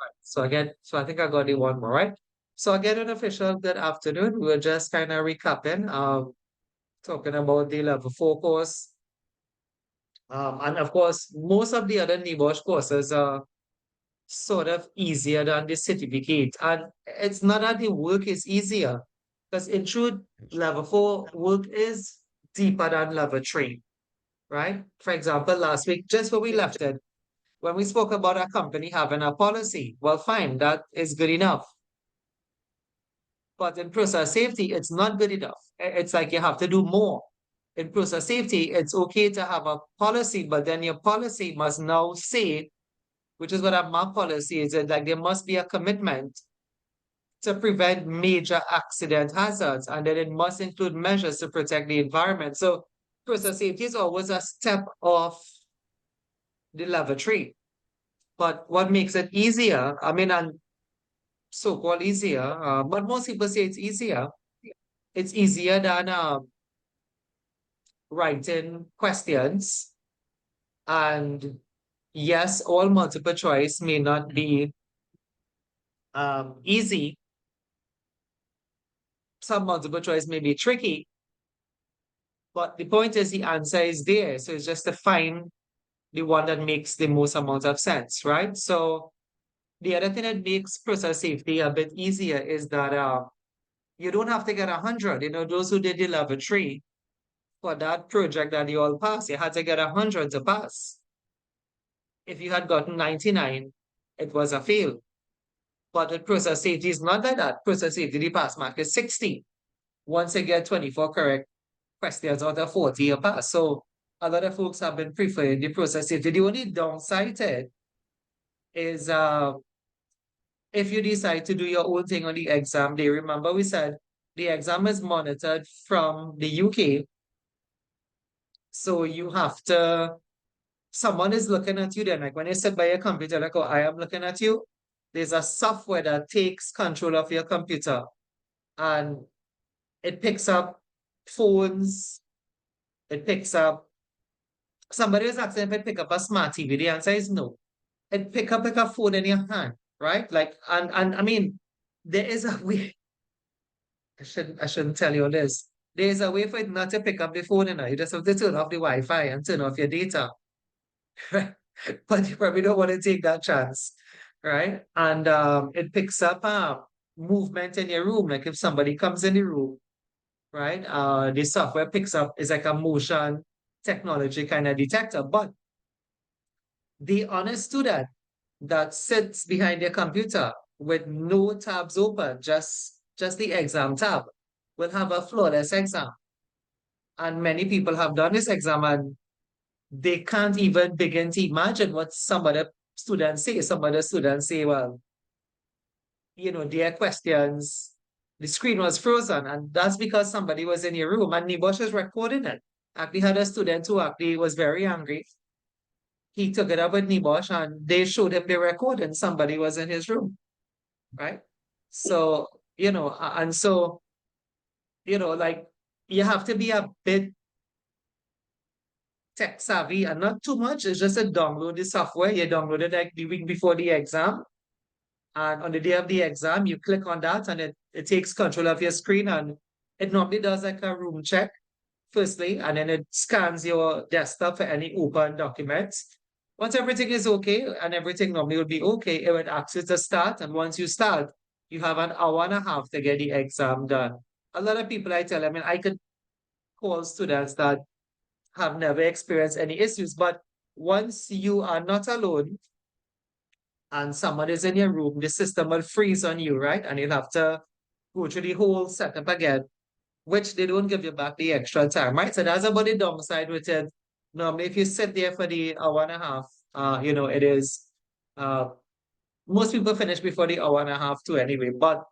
Right. So I think I got the one more, right? So again, an official good afternoon. We are just kind of recapping, talking about the level four course. And of course, most of the other NEBOSH courses are sort of easier than the certificate. And it's not that the work is easier, because in truth, level four work is deeper than level three, right? For example, last week, just where we left it, when we spoke about a company having a policy, well, fine, that is good enough. But in process safety, it's not good enough. It's like you have to do more. In process safety, it's okay to have a policy, but then your policy must now say, which is what a MAP policy is, like there must be a commitment to prevent major accident hazards, and then it must include measures to protect the environment. So process safety is always a step off the level three. But what makes it easier, I mean, and so-called easier, but most people say it's easier. It's easier than writing questions. And yes, all multiple choice may not be easy. Some multiple choice may be tricky, but the point is the answer is there. So it's just to find the one that makes the most amount of sense, right? So the other thing that makes process safety a bit easier is that you don't have to get 100. You know, those who did the level three for that project that you all passed, you had to get 100 to pass. If you had gotten 99, it was a fail. But with process safety, it's not like that. Process safety, the pass mark is 60. Once you get 24 correct questions out of 40, you pass. So a lot of folks have been preferring the process safety. The only downside to it is if you decide to do your own thing on the exam day. Remember we said the exam is monitored from the UK. So you have to, someone is looking at you then, like when you sit by your computer, like, oh, I am looking at you. There's a software that takes control of your computer and it picks up phones, it picks up, somebody was asking if it pick up a smart TV. The answer is no. It pick up like a phone in your hand, right? Like, and I mean, there is a way, I shouldn't tell you this. There is a way for it not to pick up the phone, you just have to turn off the Wi-Fi and turn off your data. But you probably don't want to take that chance, right? And it picks up movement in your room. Like if somebody comes in the room, right? The software picks up is like a motion technology kind of detector. But the honest student that sits behind their computer with no tabs open, just the exam tab, will have a flawless exam. And many people have done this exam and they can't even begin to imagine what some other students say. Some other students say, well, their questions, the screen was frozen. And that's because somebody was in your room and NEBOSH is recording it. Actually had a student who actually was very angry. He took it up with NEBOSH and they showed him the record and somebody was in his room, right? So, and so, like you have to be a bit tech savvy and not too much. It's just to download the software. You download it like the week before the exam. And on the day of the exam, you click on that and it takes control of your screen and it normally does like a room check, firstly, and then it scans your desktop for any open documents. Once everything is okay and everything normally will be okay, it would ask you to start. And once you start, you have an hour and a half to get the exam done. A lot of people I tell, I mean, I could call students that have never experienced any issues, but once you are not alone and someone is in your room, the system will freeze on you, right? And you'll have to go through the whole setup again, which they don't give you back the extra time, right? So that's about the downside with it. Normally, if you sit there for the hour and a half, it is, uh, most people finish before the hour and a half too anyway. But,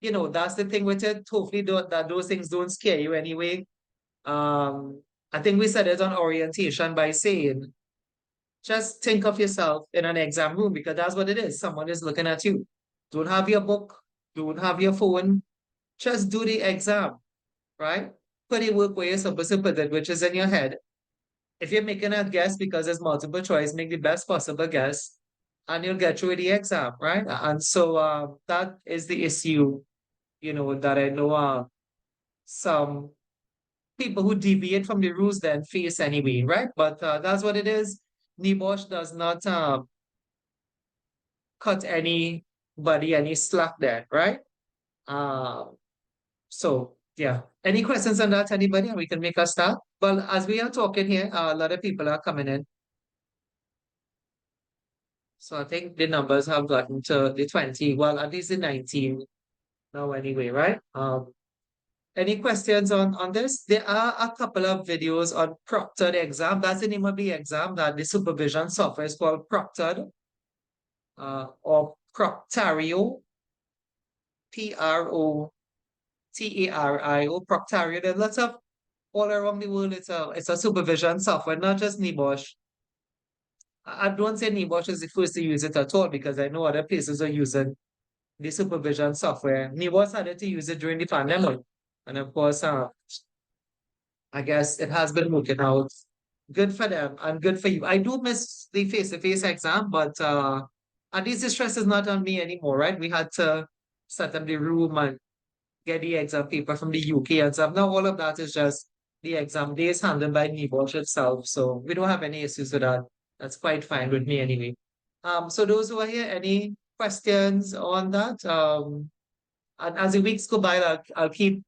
that's the thing with it. Hopefully that those things don't scare you anyway. I think we said it on orientation by saying, just think of yourself in an exam room because that's what it is. Someone is looking at you. Don't have your book, don't have your phone, just do the exam, right? Put it work where you're supposed to put it, which is in your head. If you're making a guess because there's multiple choice, make the best possible guess. and you'll get through the exam, right? And so that is the issue, that I know some people who deviate from the rules then face anyway, right? But that's what it is. NEBOSH does not cut anybody any slack there, right? Uh, so yeah. Any questions on that, anybody? And we can make a start. Well, as we are talking here, a lot of people are coming in. So I think the numbers have gotten to the 20, well, at least the 19 now anyway, right? Any questions on this? There are a couple of videos on proctored exam. That's the name of the exam that the supervision software is called proctored or Proctario, Protario, Proctario. There's lots of all around the world. It's a supervision software, not just NEBOSH. I don't say NEBOSH is the first to use it at all because I know other places are using the supervision software. NEBOSH started to use it during the pandemic. And of course, I guess it has been working out good for them and good for you. I do miss the face-to-face exam, but at least the stress is not on me anymore, right? We had to set up the room and get the exam paper from the UK and stuff. Now all of that is just the exam days handled by NEBOSH itself. So we don't have any issues with that. That's quite fine with me anyway. So those who are here, any questions on that? And as the weeks go by, I'll keep,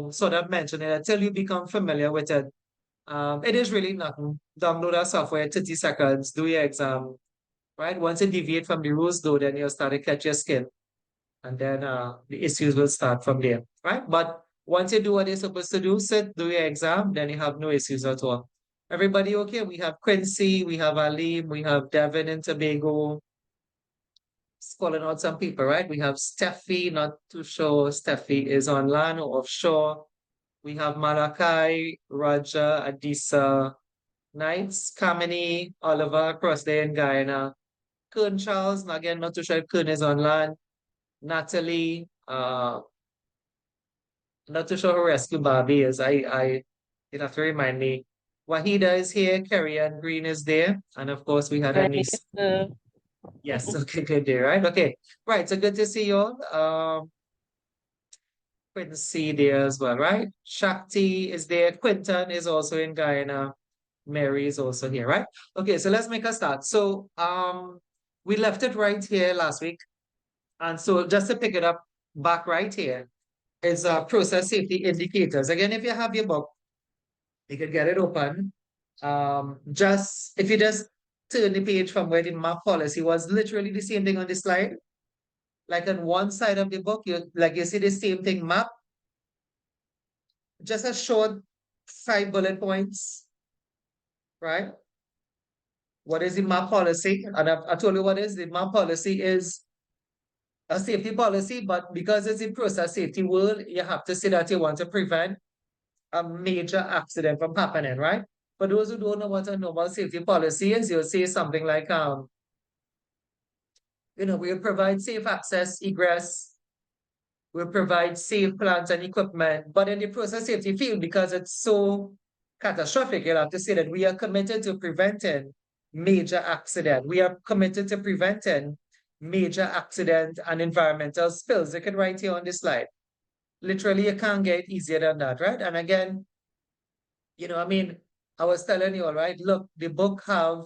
sort of mentioning it until you become familiar with it. It is really nothing. Download our software, 30 seconds, do your exam, right? Once you deviate from the rules, though, then you'll start to catch your skin. And then the issues will start from there, right? But once you do what you're supposed to do, sit, do your exam, then you have no issues at all. Everybody okay? We have Quincy, we have Alim, we have Devin in Tobago. It's calling out some people, right? We have Steffi, not too sure Steffi is on land or offshore. We have Malachi, Raja, Adisa, Knights, Kamini, Oliver across there in Guyana. Kern Charles, again, not too sure if Kern is on land. Natalie, not too sure who Rescue Barbie is. You'd have to remind me. Wahida is here, Kerry and Green is there. And of course, we had Anis. Yes, okay, good day, right? Okay, right. So good to see you all. Quincy there as well, right? Shakti is there. Quinton is also in Guyana. Mary is also here, right? Okay, so let's make a start. So we left it right here last week. And so just to pick it up back right here is process safety indicators. Again, if you have your book, you can get it open. If you just turn the page from where the map policy was, literally the same thing on the slide. Like on one side of the book, you see the same thing map. Just a short 5 bullet points, right? What is the map policy? And I told you what is the map policy is a safety policy, but because it's in process safety world, you have to say that you want to prevent a major accident from happening, right? For those who don't know what a normal safety policy is, you'll say something like, we'll provide safe access, egress, we'll provide safe plants and equipment, but in the process safety field, because it's so catastrophic, you'll have to say that we are committed to preventing major accident. We are committed to preventing major accident and environmental spills. You can write here on this slide. Literally, you can't get easier than that, right? And again, I was telling you, all right, look, the book have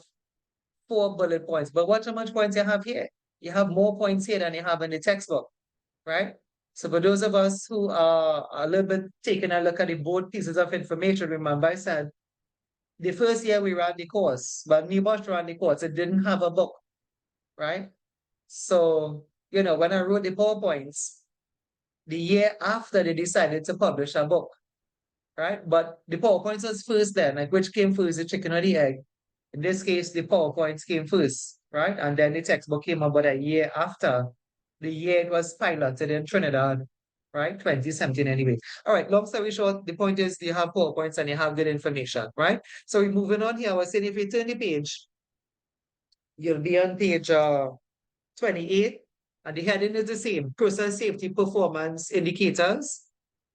4 bullet points, but watch how much points you have here. You have more points here than you have in the textbook, right? So for those of us who are a little bit taking a look at the board pieces of information, remember I said, the first year we ran the course, but NEBOSH ran the course, it didn't have a book, right? So, when I wrote the PowerPoints, the year after they decided to publish a book, right? But the PowerPoints was first then, like which came first, the chicken or the egg? In this case, the PowerPoints came first, right? And then the textbook came about a year after the year it was piloted in Trinidad, right? 2017 anyway. All right, long story short, the point is you have PowerPoints and you have good information, right? So we're moving on here. I was saying if you turn the page, you'll be on page 28, and the heading is the same, process safety performance indicators.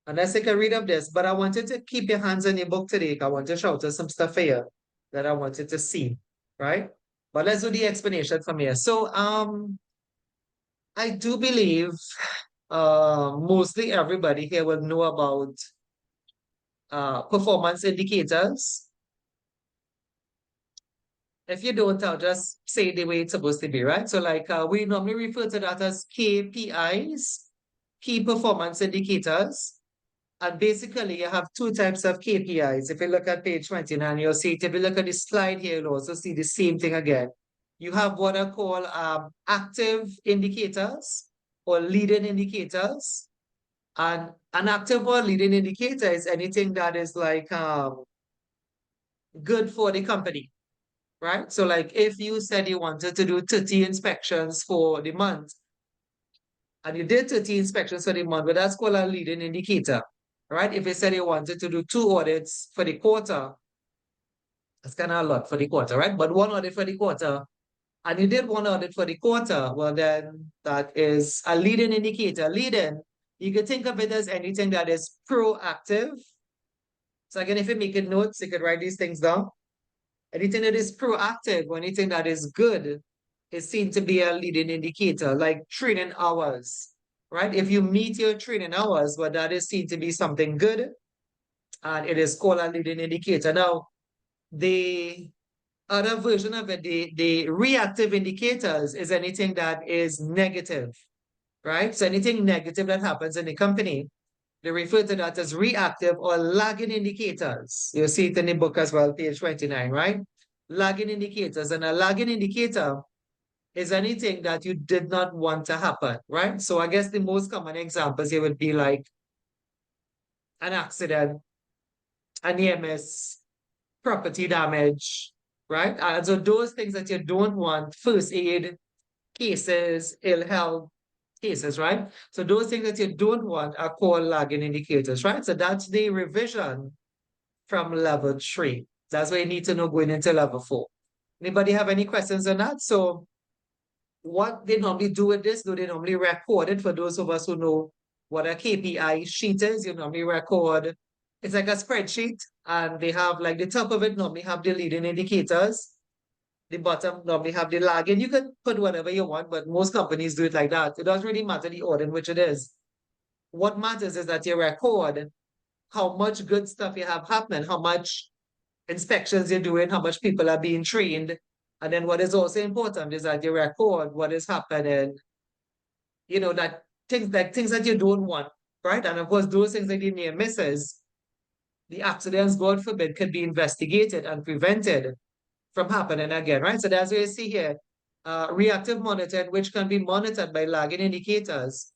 And let's take a read of this, but I wanted to keep your hands on your book today. I want to show you some stuff here that I wanted to see, right? But let's do the explanation from here. So I do believe mostly everybody here will know about performance indicators. If you don't, I'll just say the way it's supposed to be, right? So like we normally refer to that as KPIs, key performance indicators. And basically you have two types of KPIs. If you look at page 29, you'll see it. If you look at the slide here, you'll also see the same thing again. You have what I call active indicators or leading indicators. And an active or leading indicator is anything that is like good for the company, right? So like if you said you wanted to do 30 inspections for the month, and you did 30 inspections for the month, but that's called a leading indicator, right? If you said you wanted to do 2 audits for the quarter, that's kind of a lot for the quarter, right? But 1 audit for the quarter, and you did 1 audit for the quarter, well, then that is a leading indicator. Leading, you can think of it as anything that is proactive. So again, if you make it notes, you could write these things down. Anything that is proactive or anything that is good is seen to be a leading indicator, like training hours, right? If you meet your training hours, well, that is seen to be something good, and it is called a leading indicator. Now, the other version of it, the reactive indicators is anything that is negative, right? So anything negative that happens in the company, they refer to that as reactive or lagging indicators. You'll see it in the book as well, page 29, right? Lagging indicators. And a lagging indicator is anything that you did not want to happen, right? So I guess the most common examples here would be like an accident, an EMS, property damage, right? And so those things that you don't want, first aid cases, ill health cases, right? So those things that you don't want are called lagging indicators, right? So that's the revision from level 3. That's what you need to know going into level 4. Anybody have any questions on that? So what they normally do with this, do they normally record it for those of us who know what a KPI sheet is? You normally record, it's like a spreadsheet, and they have like the top of it normally have the leading indicators. The bottom normally have the lagging. You can put whatever you want, but most companies do it like that. It doesn't really matter the order in which it is. What matters is that you record how much good stuff you have happening, how much inspections you're doing, how much people are being trained. And then what is also important is that you record what is happening, that things that you don't want, right? And of course, those things that the near misses, the accidents, God forbid, could be investigated and prevented from happening again, right? So that's what you see here. Reactive monitoring, which can be monitored by lagging indicators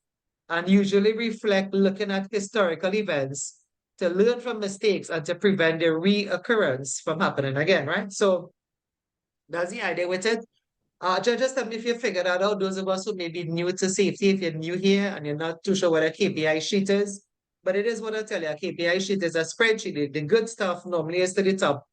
and usually reflect looking at historical events to learn from mistakes and to prevent their reoccurrence from happening again, right? So that's the idea with it. Just tell me if you figured that out. Those of us who may be new to safety, if you're new here and you're not too sure what a KPI sheet is, but it is what I tell you, a KPI sheet is a spreadsheet. The good stuff normally is to the top.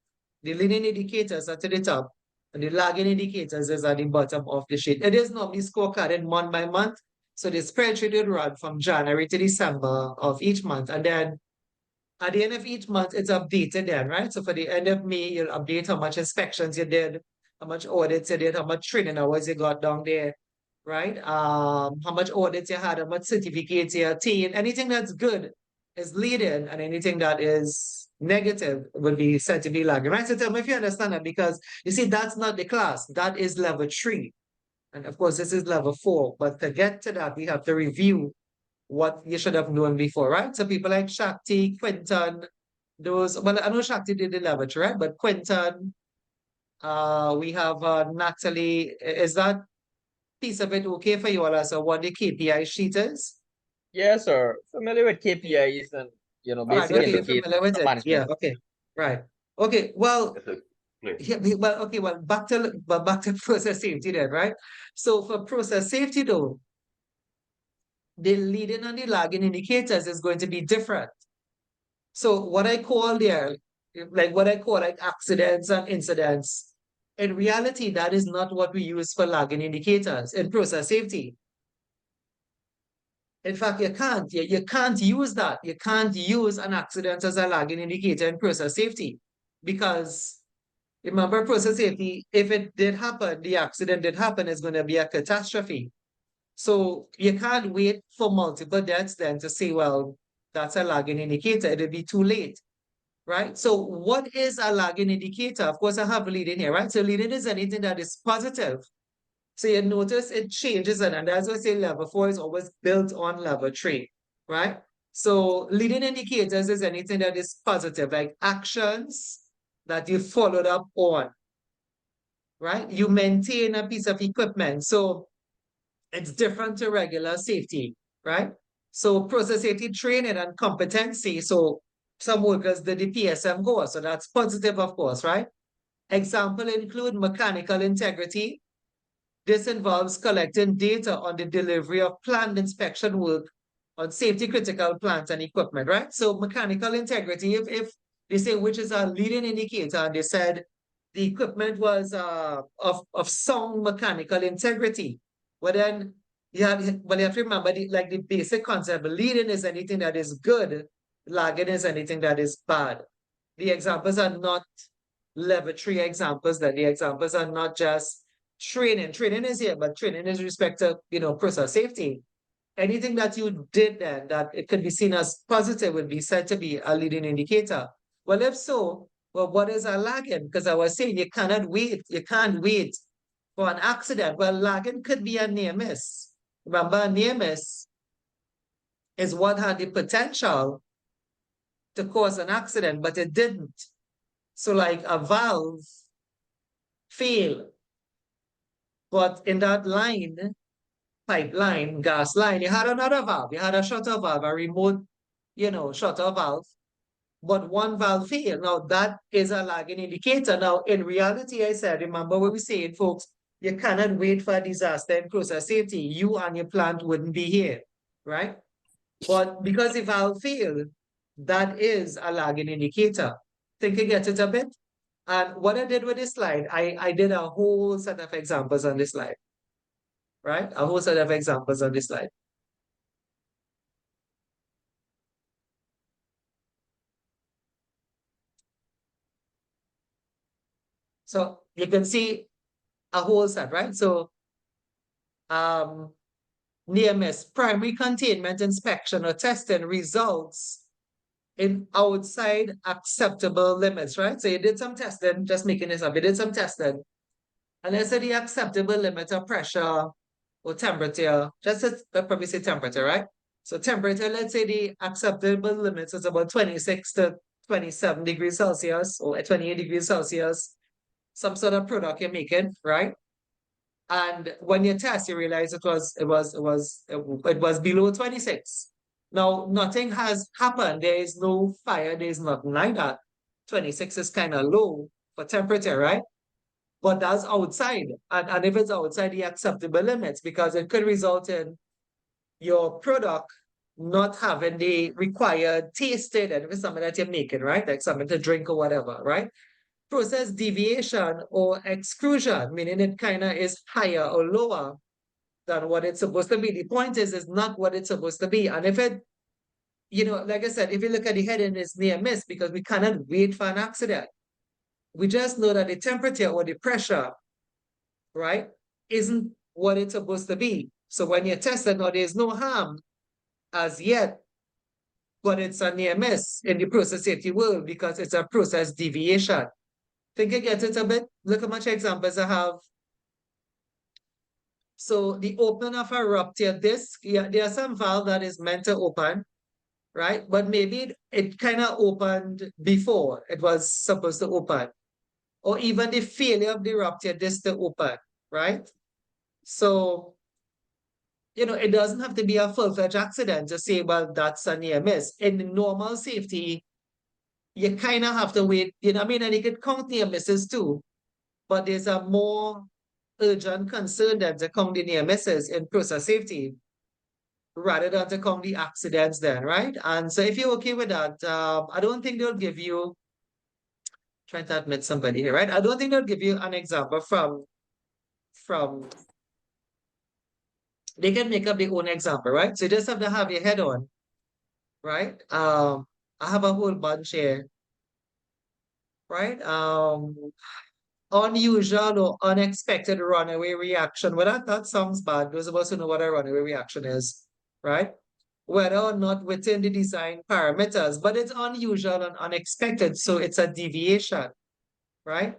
The leading indicators are to the top, and the lagging indicators is at the bottom of the sheet. It is normally scorecarded month by month. So the spreadsheet will run from January to December of each month. And then at the end of each month, it's updated then, right? So for the end of May, you'll update how much inspections you did, how much audits you did, how much training hours you got down there, right? How much audits you had, how much certificates you attained. Anything that's good is leading, and anything that is negative will be said to be lagging, right? So tell me if you understand that, because you see, that's not the class, that is level 3. And of course, this is level 4. But to get to that, we have to review what you should have known before, right? So people like Shakti, Quinton, those, well, I know Shakti did the level 3, right? But Quinton, we have Natalie. Is that piece of it okay for you all as what the KPI sheet is? Yes, sir. Familiar with KPIs and All right, basic okay, you're indicators familiar with for it. Yeah, management. okay. Right. Okay, well, Yes, sir. Right. yeah, okay, well, back to process safety then, right? So for process safety though, the leading and the lagging indicators is going to be different. So what I call there, like what I call like accidents and incidents, in reality, that is not what we use for lagging indicators in process safety. In fact, you can't use that. You can't use an accident as a lagging indicator in process safety, because Remember, process safety, if it did happen, the accident did happen, it's going to be a catastrophe. So you can't wait for multiple deaths then to say, well, that's a lagging indicator. It'll be too late, right? So what is a lagging indicator? Of course, I have leading here, right? So leading is anything that is positive. So you notice it changes, and as I say, level 4 is always built on level 3, right? So leading indicators is anything that is positive, like actions that you followed up on, right? You maintain a piece of equipment. So it's different to regular safety, right? So process safety training and competency. So some workers did the PSM course, so that's positive, of course, right? Example include mechanical integrity. This involves collecting data on the delivery of planned inspection work on safety critical plants and equipment, right? So mechanical integrity, if they say which is a leading indicator, and they said the equipment was of sound mechanical integrity. Well, then you have to remember like the basic concept. Leading is anything that is good, lagging is anything that is bad. The examples are not level 3 examples, that the examples are not just training. Training is here, but training is respect to process safety. Anything that you did then that it could be seen as positive would be said to be a leading indicator. Well, if so, well, what is a lagging? Because I was saying you cannot wait, you can't wait for an accident. Well, lagging could be a near miss. Remember, a near miss is what had the potential to cause an accident, but it didn't. So like a valve failed, but in that line, pipeline, gas line, you had another valve, you had a shutter valve, a remote, shutter valve, but one valve failed. Now that is a lagging indicator. Now, in reality, I said, remember what we saying, folks, you cannot wait for a disaster in process safety. You and your plant wouldn't be here, right? But because the valve failed, that is a lagging indicator. Think you get it a bit? And what I did with this slide, I did a whole set of examples on this slide, right? A whole set of examples on this slide. So you can see a whole set, right? So near miss, primary containment inspection or testing results in outside acceptable limits, right? So you did some testing, just making this up, you did some testing, and let's say the acceptable limit of pressure or temperature, let's probably say temperature, right? So temperature, let's say the acceptable limit is about 26 to 27 degrees Celsius or 28 degrees Celsius, some sort of product you're making, right? And when you test, you realize it was below 26. Now, nothing has happened. There is no fire, there is nothing like that. 26 is kind of low for temperature, right? But that's outside. And if it's outside the acceptable limits, because it could result in your product not having the required tasted, and if it's something that you're making, right? Like something to drink or whatever, right? Process deviation or exclusion, meaning it kind of is higher or lower than what it's supposed to be. The point is not what it's supposed to be. And if it, like I said, if you look at the heading, it's near miss because we cannot wait for an accident. We just know that the temperature or the pressure, right, isn't what it's supposed to be. So when you're tested, now there's no harm as yet, but it's a near miss in the process safety world because it's a process deviation. Think you get it a bit? Look how much examples I have. So the opening of a ruptured disc, yeah, there are some valve that is meant to open, right? But maybe it kind of opened before it was supposed to open. Or even the failure of the ruptured disc to open, right? So, it doesn't have to be a full-fledged accident to say, well, that's a near miss. In normal safety, you kind of have to wait, I mean, and you could count near misses too, but there's a more urgent concern than to count the near misses in process safety rather than to count the accidents then, right? And so if you're okay with that, I don't think they'll give you, trying to admit somebody here, right? I don't think they'll give you an example from, they can make up their own example, right? So you just have to have your head on, right? I have a whole bunch here, right? unusual or unexpected runaway reaction. Well, that sounds bad. Those of us who know what a runaway reaction is, right? Whether or not within the design parameters, but it's unusual and unexpected. So it's a deviation, right?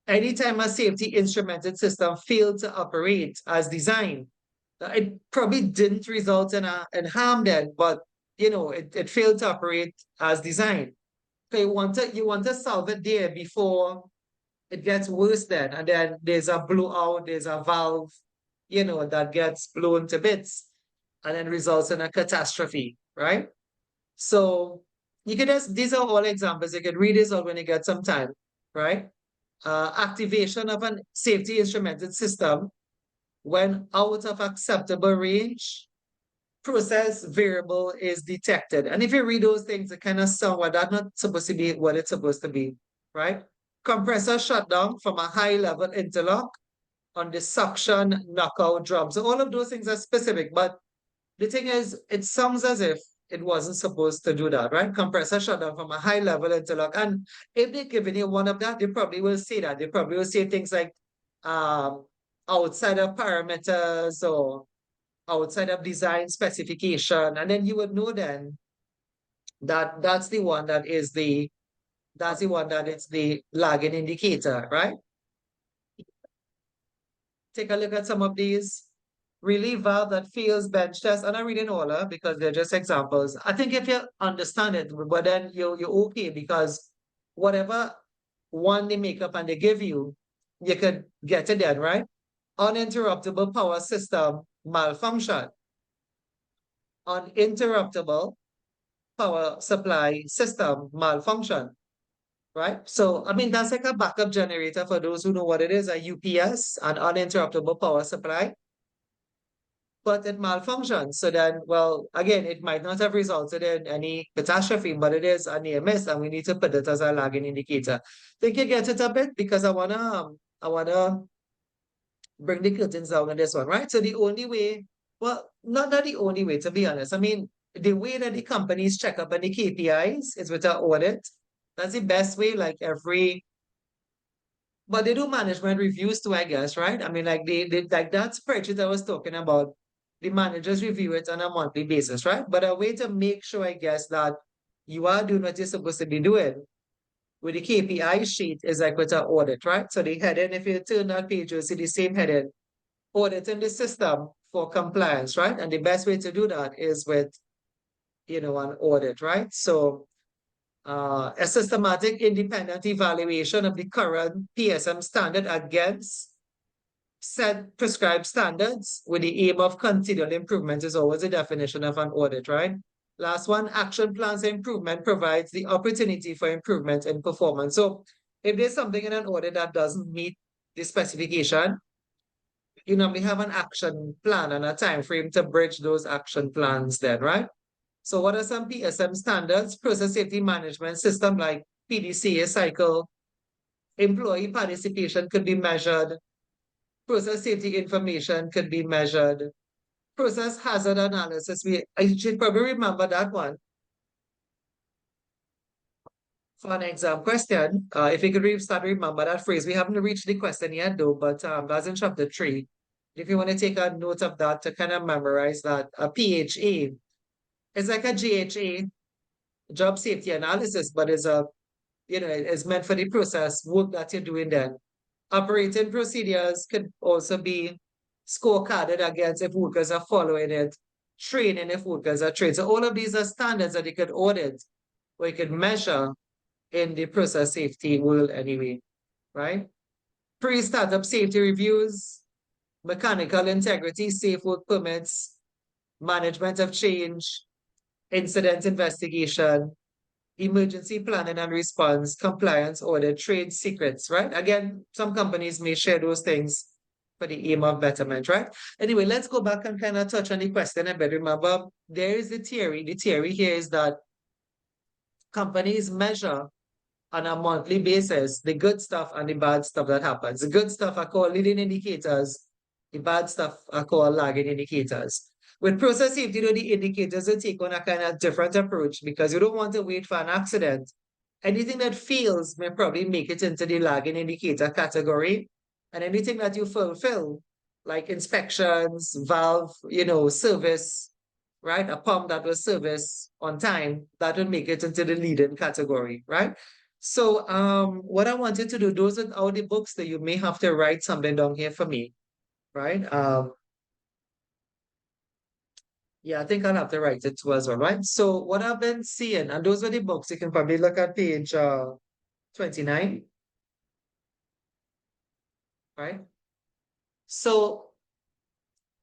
Anytime a safety instrumented system failed to operate as designed, it probably didn't result in harm then, but it failed to operate as designed. So you want to solve it there before it gets worse then. And then there's a blowout, there's a valve, that gets blown to bits and then results in a catastrophe, right? So these are all examples. You can read this out when you get some time, right? Activation of a safety instrumented system when out of acceptable range, process variable is detected. And if you read those things, it kind of sound what that's not supposed to be what it's supposed to be, right? Compressor shutdown from a high level interlock on the suction knockout drum. So all of those things are specific, but the thing is, it sounds as if it wasn't supposed to do that, right? Compressor shutdown from a high level interlock. And if they're giving you one of that, they probably will say that. They probably will say things like outside of parameters or outside of design specification. And then you would know then that that's the one that is the lagging indicator, right? Take a look at some of these. Relief valve that fails bench test. I'm not reading all because they're just examples. I think if you understand it, but then you're okay because whatever one they make up and they give you, you could get it then, right? Uninterruptible power system malfunction. Uninterruptible power supply system malfunction, right? So, I mean, that's like a backup generator for those who know what it is, a UPS, an uninterruptible power supply, but it malfunctions. So then, well, again, it might not have resulted in any catastrophe, but it is a near miss, and we need to put it as a lagging indicator. Think you get it a bit because I wanna bring the curtains down on this one, right? So the only way, well, not the only way, to be honest. I mean, the way that the companies check up on the KPIs is with an audit. That's the best way, but they do management reviews too, I guess, right? I mean, they like that spreadsheet I was talking about, the managers review it on a monthly basis, right? But a way to make sure, I guess, that you are doing what you're supposed to be doing with the KPI sheet is like with an audit, right? So the heading, if you turn that page, you'll see the same heading, auditing the system for compliance, right? And the best way to do that is with, an audit, right? So a systematic independent evaluation of the current PSM standard against set prescribed standards with the aim of continual improvement is always the definition of an audit, right? Last one, action plans improvement provides the opportunity for improvement in performance. So if there's something in an audit that doesn't meet the specification, you normally have an action plan and a time frame to bridge those action plans then, right? So what are some PSM standards? Process safety management system like PDCA cycle, employee participation could be measured, process safety information could be measured, process hazard analysis. I should probably remember that one for an exam question. If you could start to remember that phrase. We haven't reached the question yet though, but that's in chapter 3. If you want to take a note of that to kind of memorize that, a PHA is like a GHA, job safety analysis, but it's meant for the process work that you're doing then. Operating procedures could also be scorecarded against if workers are following it, training if workers are trained. So all of these are standards that you could audit or you could measure in the process safety world anyway, right? Pre-startup safety reviews, mechanical integrity, safe work permits, management of change, incident investigation, emergency planning and response, compliance audit, trade secrets, right? Again, some companies may share those things for the aim of betterment, right? Anyway, let's go back and kind of touch on the question a bit. Remember, there is the theory. The theory here is that companies measure on a monthly basis the good stuff and the bad stuff that happens. The good stuff are called leading indicators. The bad stuff are called lagging indicators. With process safety, the indicators will take on a kind of different approach because you don't want to wait for an accident anything that fails may probably make it into the lagging indicator category. And anything that you fulfill, like inspections, valve, service, right? A pump that was serviced on time, that will make it into the leading category, right? So what I wanted to do, those are all the books that you may have to write something down here for me, right? Yeah, I think I'll have to write it too as well, right? So what I've been seeing, and those are the books, you can probably look at page 29, right? So,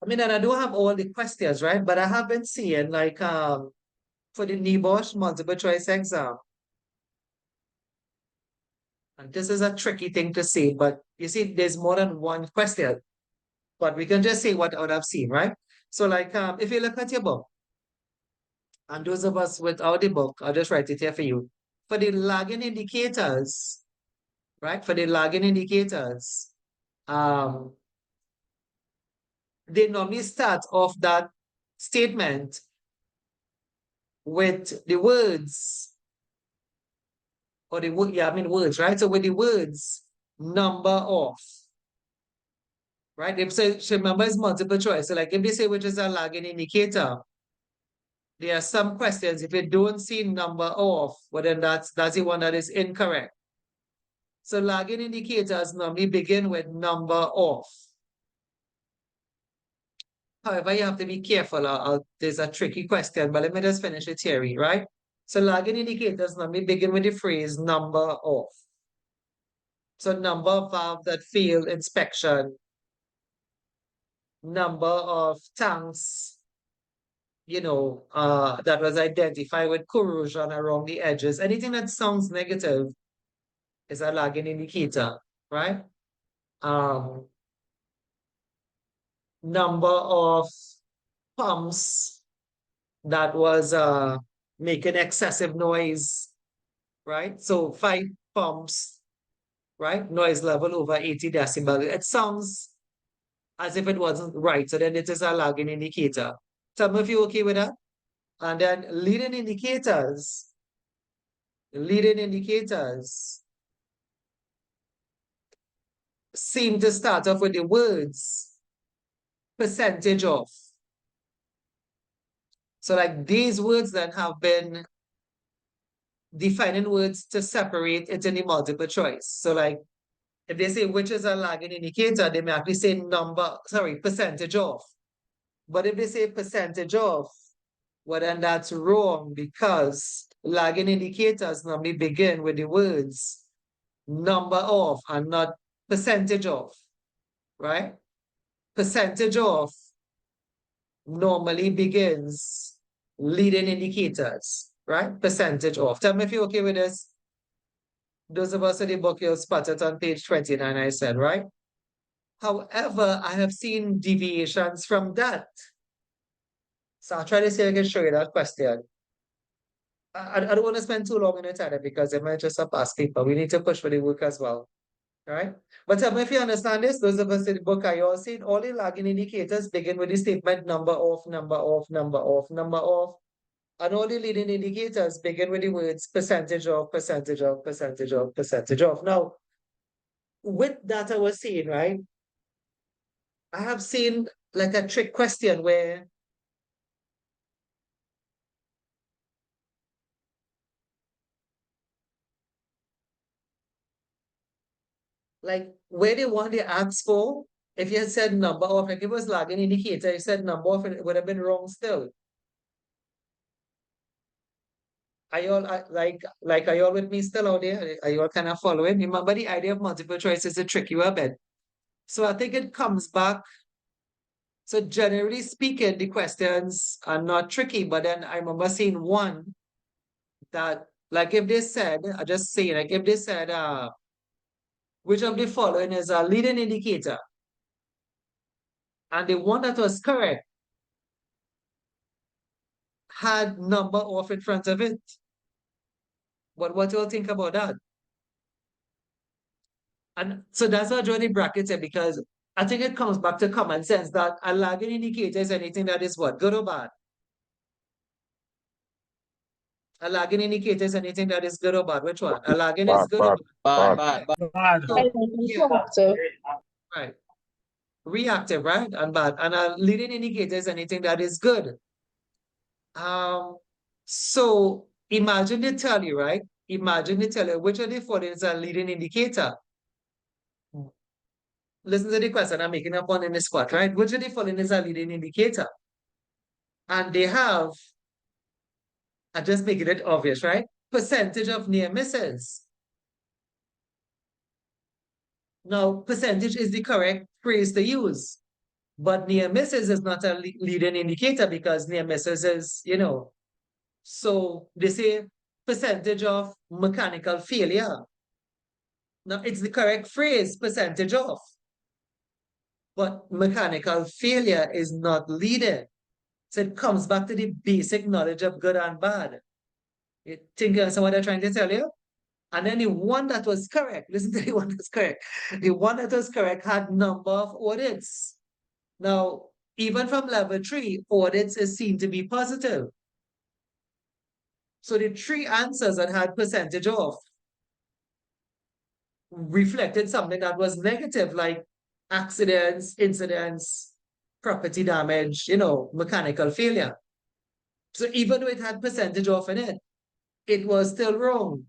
I mean, and I don't have all the questions, right? But I have been seeing like for the NEBOSH multiple choice exam, and this is a tricky thing to say, but you see, there's more than one question, but we can just say what I've seen, right? So like if you look at your book, and those of us without the book, I'll just write it here for you. For the lagging indicators, right? For the lagging indicators, um, they normally start off that statement with the words, or the word, yeah, I mean words, right? So with the words, number of, right? If so remember it's multiple choice. So like if they say which is a lagging indicator, there are some questions. If you don't see number of, well then that's the one that is incorrect. So lagging indicators normally begin with number of. However, you have to be careful. There's a tricky question, but let me just finish the theory, right? So lagging indicators normally begin with the phrase number of. So number of valves that fail inspection, number of tanks, that was identified with corrosion around the edges. Anything that sounds negative is a lagging indicator, right? Number of pumps that was making excessive noise, right? So 5 pumps, right? Noise level over 80 decibel. It sounds as if it wasn't right. So then it is a lagging indicator. Tell me if you're okay with that. And then leading indicators seem to start off with the words percentage of. So like these words then have been defining words to separate it in the multiple choice. So like if they say which is a lagging indicator, they may actually say percentage of. But if they say percentage of, well then that's wrong because lagging indicators normally begin with the words number of and not percentage of, right? Percentage of normally begins leading indicators, right? Percentage of. Tell me if you're okay with this. Those of us in the book, you'll spot it on page 29, I said, right? However, I have seen deviations from that. So I'll try to see if I can show you that question. I don't want to spend too long on it either because it might just pass paper. We need to push for the work as well. Right? But tell me if you understand this, those of us in the book, I all seen all the lagging indicators begin with the statement number of, number of, number of, number of. And all the leading indicators begin with the words percentage of, percentage of, percentage of, percentage of. Now, with that I was saying, right? I have seen like a trick question where like where they want the ask for, if you had said number of, like it was lagging indicator, you said number of, it would have been wrong still. Are you all are you all with me still out there? Are you all kind of following? Remember the idea of multiple choice is to trick you a bit. So I think it comes back. So generally speaking, the questions are not tricky, but then I remember seeing one that like if they said, I just say like if they said which of the following is a leading indicator? And the one that was correct had number of in front of it. But what do you think about that? And so that's why I joined the brackets here because I think it comes back to common sense that a lagging indicator is anything that is what? Good or bad? A lagging indicator is anything that is good or bad. Which one? A lagging is Bad, good or bad, Bad, bad. bad, bad. So, yeah, So, right. Reactive, right? And bad. And a leading indicator is anything that is good. So imagine they tell you, right? Imagine they tell you which of the following is a leading indicator. Listen to the question I'm making up on in the spot, right? Which of the following is a leading indicator? And they have, I just making it obvious, right? Percentage of near misses. Now, percentage is the correct phrase to use, but near misses is not a leading indicator because near misses is, so they say percentage of mechanical failure. Now, it's the correct phrase, percentage of, but mechanical failure is not leading. So it comes back to the basic knowledge of good and bad. You think you understand what they're trying to tell you? And then the one that was correct, listen to the one that's correct. The one that was correct had number of audits. Now, even from level 3, audits is seen to be positive. So the 3 answers that had percentage of reflected something that was negative, like accidents, incidents, property damage, mechanical failure. So even though it had percentage off in it, it was still wrong.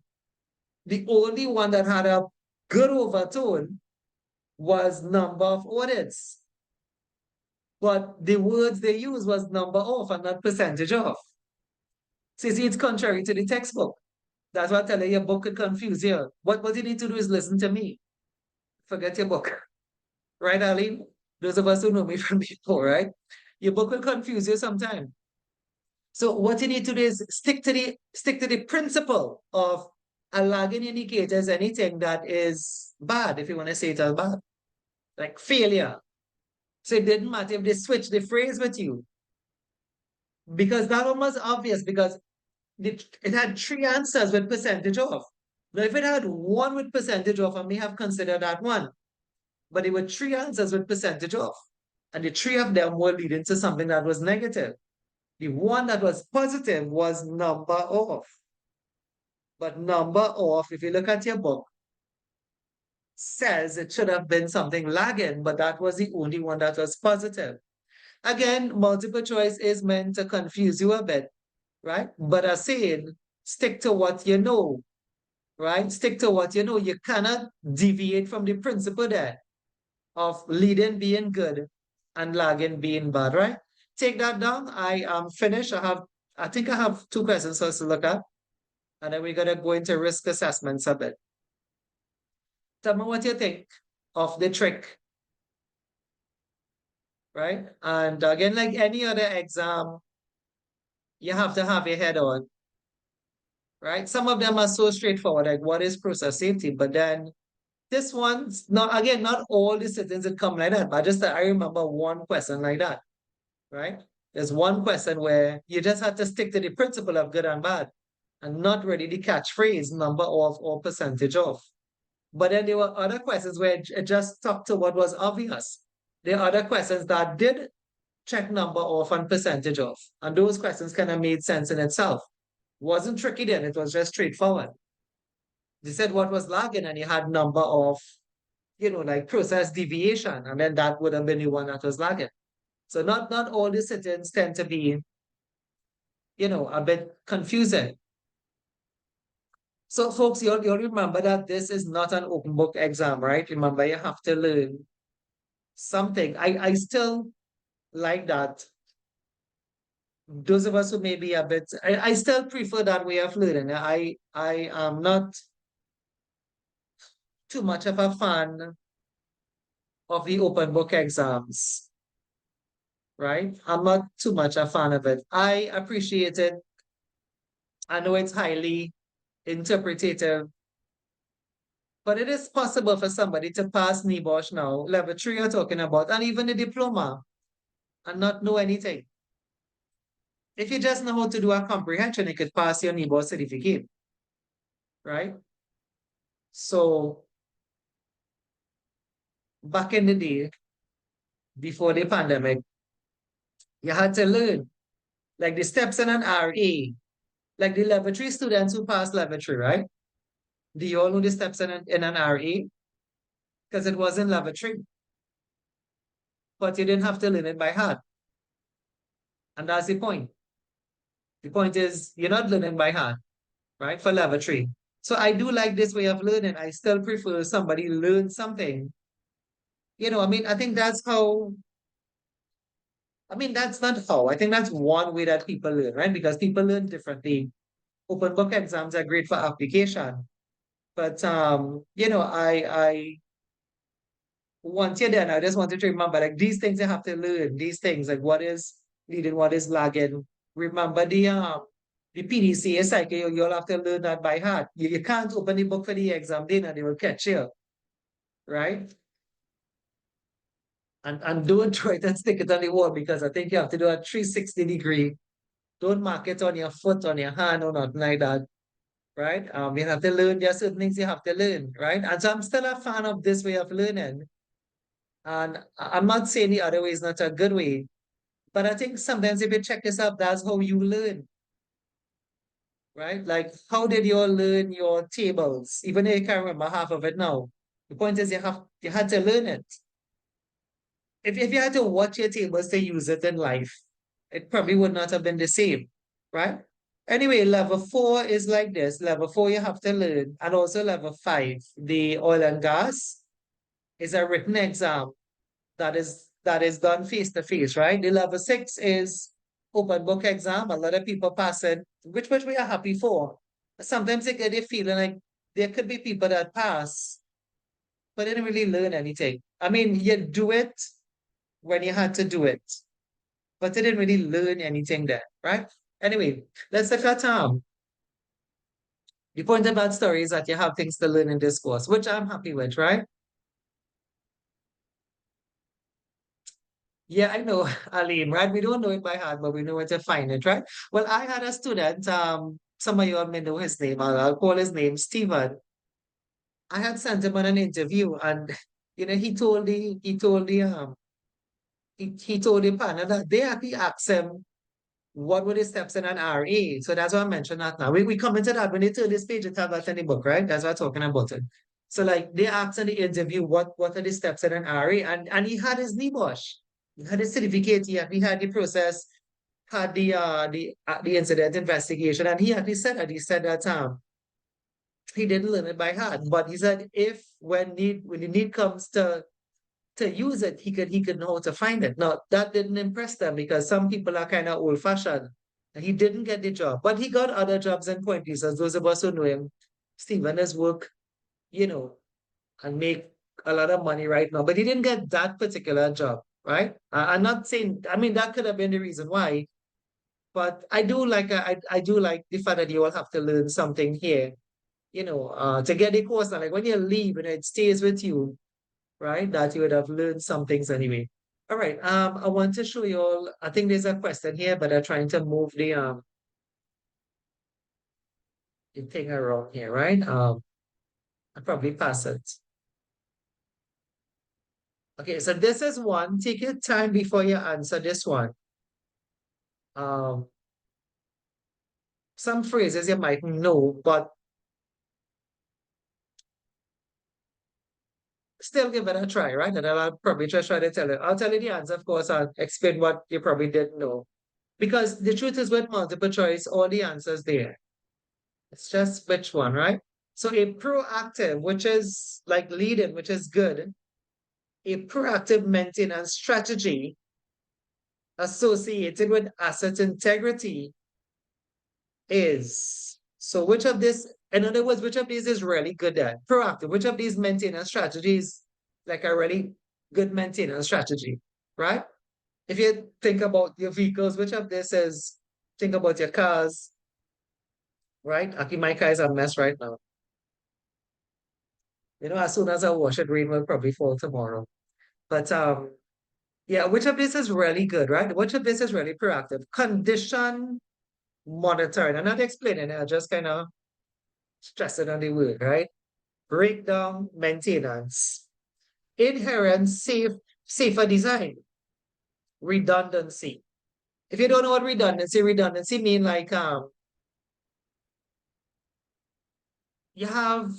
The only one that had a good overtone was number of audits. But the words they used was number off and not percentage off. So you see, it's contrary to the textbook. That's why I tell you, your book could confuse you. What you need to do is listen to me. Forget your book. Right, Arlene? Those of us who know me from before, right? Your book will confuse you sometime. So what you need to do is stick to the principle of a lagging indicator is anything that is bad, if you want to say it as bad, like failure. So it didn't matter if they switched the phrase with you, because that one was obvious because it had 3 answers with percentage off. Now, if it had one with percentage off, I may have considered that one, but there were 3 answers with percentage off, and the 3 of them were leading to something that was negative. The one that was positive was number off. But number off, if you look at your book, says it should have been something lagging, but that was the only one that was positive. Again, multiple choice is meant to confuse you a bit, right? But as saying, stick to what you know, right? Stick to what you know. You cannot deviate from the principle there of leading being good and lagging being bad, right? Take that down. I am finished. I think I have 2 questions for us to look at. And then we're going to go into risk assessments a bit. Tell me what you think of the trick, right? And again, like any other exam, you have to have your head on, right? Some of them are so straightforward, like what is process safety? But then this one's not, again, not all the sittings that come like that, but just I remember one question like that, right? There's one question where you just have to stick to the principle of good and bad and not really the catchphrase number of or percentage of. But then there were other questions where it just stuck to what was obvious. There are other questions that did check number off and percentage off. And those questions kind of made sense in itself. Wasn't tricky then, it was just straightforward. They said what was lagging and you had number of, like process deviation. And then that would have been the one that was lagging. So not all the sittings tend to be, a bit confusing. So folks, you'll remember that this is not an open book exam, right? Remember, you have to learn something. I still like that. Those of us who may be a bit, I still prefer that way of learning. I am not too much of a fan of the open book exams, right? I'm not too much a fan of it. I appreciate it. I know it's highly interpretative, but it is possible for somebody to pass NEBOSH now, level 3 you're talking about, and even the diploma, and not know anything. If you just know how to do a comprehension, you could pass your NEBOSH certificate, right? So back in the day, before the pandemic, you had to learn like the steps in an RA, Like the level 3 students who passed level 3, right? Do you all know the steps in an RA? Because it wasn't level 3, but you didn't have to learn it by heart. And that's the point. The point is you're not learning by heart, right? For level 3. So I do like this way of learning. I still prefer somebody learn something. I mean, I think that's how, I mean, that's not how. I think that's one way that people learn, right? Because people learn differently. Open book exams are great for application. But I once you're done, I just wanted to remember like these things you have to learn. These things, like what is leading, what is lagging. Remember the PDCA cycle, you'll have to learn that by heart. You can't open the book for the exam day and they will catch you, right? And don't try to stick it on the wall because I think you have to do a 360-degree. Don't mark it on your foot, on your hand, or nothing like that, right? You have to learn. There are certain things you have to learn, right? And so I'm still a fan of this way of learning. And I'm not saying the other way is not a good way, but I think sometimes if you check yourself, that's how you learn, right? Like, how did you all learn your tables? Even though you can't remember half of it now. The point is you had to learn it. If you had to watch your tables to use it in life, it probably would not have been the same, right? Anyway, level 4 is like this. Level 4 you have to learn, and also level 5, the oil and gas is a written exam that is done face to face, right? The level 6 is open book exam. A lot of people pass it, which we are happy for. Sometimes they get a feeling like there could be people that pass, but they didn't really learn anything. I mean, you do it when you had to do it, but they didn't really learn anything there, right? Anyway, let's look at the point about story is that you have things to learn in this course, which I'm happy with, right? Yeah, I know, Aline, right? We don't know it by heart, but we know where to find it, right? Well, I had a student, some of you all may know his name. I'll call his name Stephen. I had sent him on an interview, and he told the panel that they actually asked him what were the steps in an RA. So that's why I mentioned that now. We commented that when they turn this page, it have that in the book, right? That's why I'm talking about it. So like they asked in the interview what are the steps in an RA, and he had his NEBOSH. He had his certificate, he had the process, had the incident investigation, and he said that he didn't learn it by heart, but he said if when the need comes to use it, he could know how to find it. Now that didn't impress them because some people are kind of old fashioned. And he didn't get the job, but he got other jobs in Point Pleasant. Those of us who know him, Stephen has work, you know, and make a lot of money right now. But he didn't get that particular job, right? I'm not saying. I mean, that could have been the reason why. But I do like the fact that you all have to learn something here, to get the course. And like when you leave, it stays with you, right? That you would have learned some things anyway. All right. I want to show you all. I think there's a question here, but I'm trying to move the thing around here, right? I'll probably pass it. Okay, so this is one. Take your time before you answer this one. Um, some phrases you might know, but still give it a try, right? And I'll probably just try to tell you. I'll tell you the answer, of course. I'll explain what you probably didn't know. Because the truth is with multiple choice, all the answers there. It's just which one, right? So a proactive, which is like leading, which is good, a proactive maintenance strategy associated with asset integrity is. So which of this, in other words, which of these is really good at? Proactive. Which of these maintenance strategies like a really good maintenance strategy, right? If you think about your vehicles, which of this is, think about your cars, right? Actually, my car is a mess right now. As soon as I wash it, rain will probably fall tomorrow. But yeah, which of this is really good, right? Which of this is really proactive? Condition monitoring. I'm not explaining it, I just kind of stressing on the word, right? Breakdown maintenance. Inherent safer design. Redundancy. If you don't know what redundancy mean like you have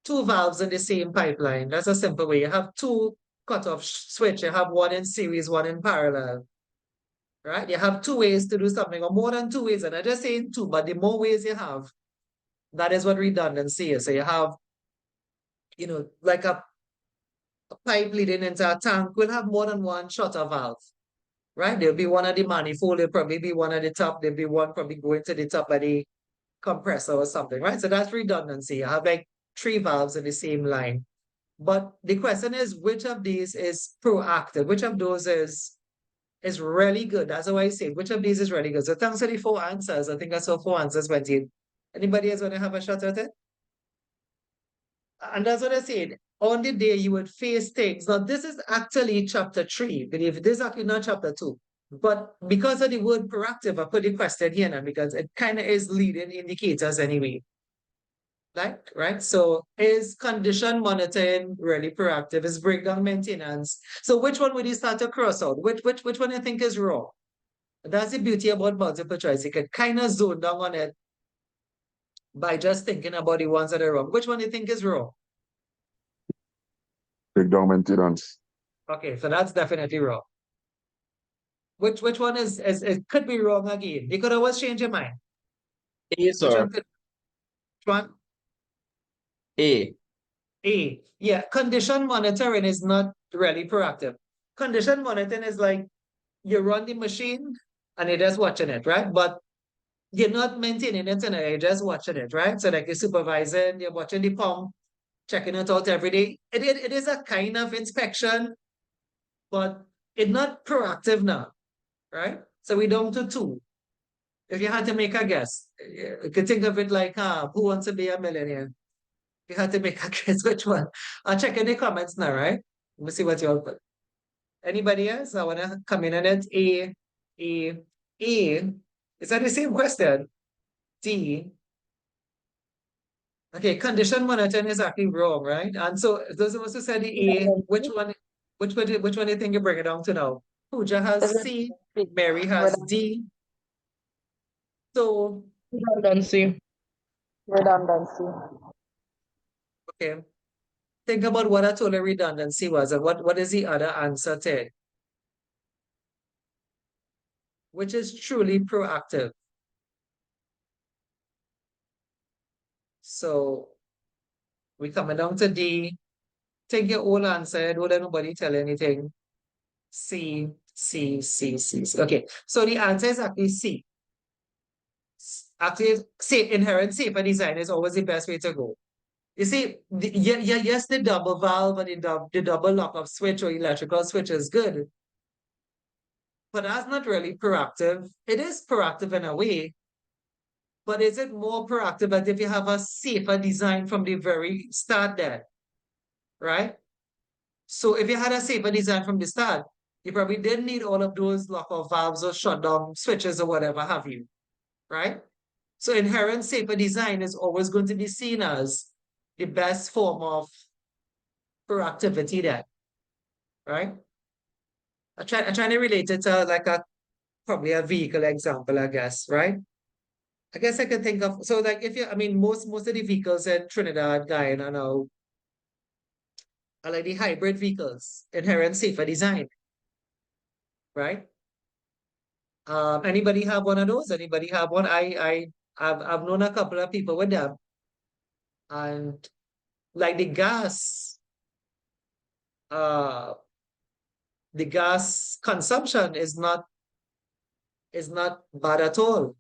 two valves in the same pipeline. That's a simple way. You have two cutoff switch. You have one in series, one in parallel. Right? You have two ways to do something, or more than two ways. And I just saying two, but the more ways you have, that is what redundancy is. So you have, like a pipe leading into a tank will have more than one shutter valve. Right? There'll be one at the manifold, there'll probably be one at the top, there'll be one probably going to the top of the compressor or something, right? So that's redundancy. You have like three valves in the same line. But the question is, which of these is proactive? Which of those is really good? That's how I say it. Which of these is really good? So thanks for the four answers. I think I saw four answers went in. Anybody else want to have a shot at it? And that's what I said. On the day you would face things. Now, this is actually chapter 3. Believe it, this is actually not chapter 2. But because of the word proactive, I put the question here now because it kind of is leading indicators anyway. Right? So is condition monitoring really proactive? Is breakdown maintenance? So which one would you start to cross out? Which one you think is wrong? That's the beauty about multiple choice. You can kind of zone down on it by just thinking about the ones that are wrong. Which one do you think is wrong? Breakdown maintenance. Okay, so that's definitely wrong. Which one is it could be wrong again? You could always change your mind. A, Which sir. one could which one? A. A. Yeah, condition monitoring is not really proactive. Condition monitoring is like you run the machine and you're just watching it, right? But you're not maintaining it and you're just watching it, right? So like you're supervising, you're watching the pump, checking it out every day. It is a kind of inspection, but it's not proactive now, right? So we're down to two. If you had to make a guess, you could think of it like Who Wants to Be a Millionaire? If you had to make a guess, which one? I'll check in the comments now, right? Let me see what you all put. Anybody else? I want to come in on it. A. Is that the same question? D. Okay, condition monitoring is actually wrong, right? And so those of us who said the A, which one do you think you bring it down to now? Pooja has C, Mary has D. So, Redundancy. Redundancy. okay. Think about what I told you redundancy was and what is the other answer to it? Which is truly proactive. So we coming down to D. Take your own answer. Don't let nobody tell anything. C. Okay, so the answer is actually C. Actually, inherent safer design is always the best way to go. You see, yes, the double valve and the double lock-off switch or electrical switch is good, but that's not really proactive. It is proactive in a way, but is it more proactive as if you have a safer design from the very start there, right? So if you had a safer design from the start, you probably didn't need all of those lock-off valves or shutdown switches or whatever have you, right? So inherent safer design is always going to be seen as the best form of proactivity there, right? I'm trying to relate it to like probably a vehicle example, I guess, right? I guess I can think of, so like if you, I mean, most of the vehicles in Trinidad, Guyana now are like the hybrid vehicles, inherent safer design, right? Anybody have one of those? Anybody have one? I've known a couple of people with them, and like uh, the gas consumption is not bad at all.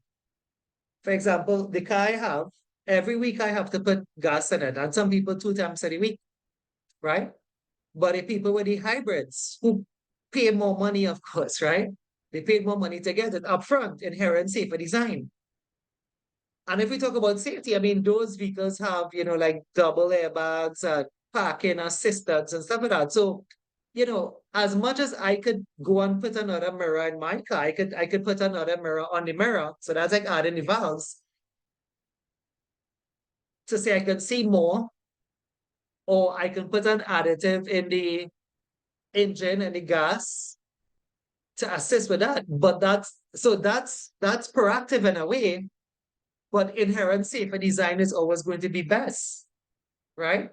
For example, the car I have, every week I have to put gas in it, and some people 2 times a week, right? But the people with the hybrids who pay more money, of course, right? They paid more money to get it upfront, inherent safer design. And if we talk about safety, I mean, those vehicles have, like double airbags and parking assistance and stuff like that. So, as much as I could go and put another mirror in my car, I could put another mirror on the mirror. So that's like adding the valves to say I could see more, or I can put an additive in the engine and the gas to assist with that. But that's proactive in a way, but inherent safer design is always going to be best, right?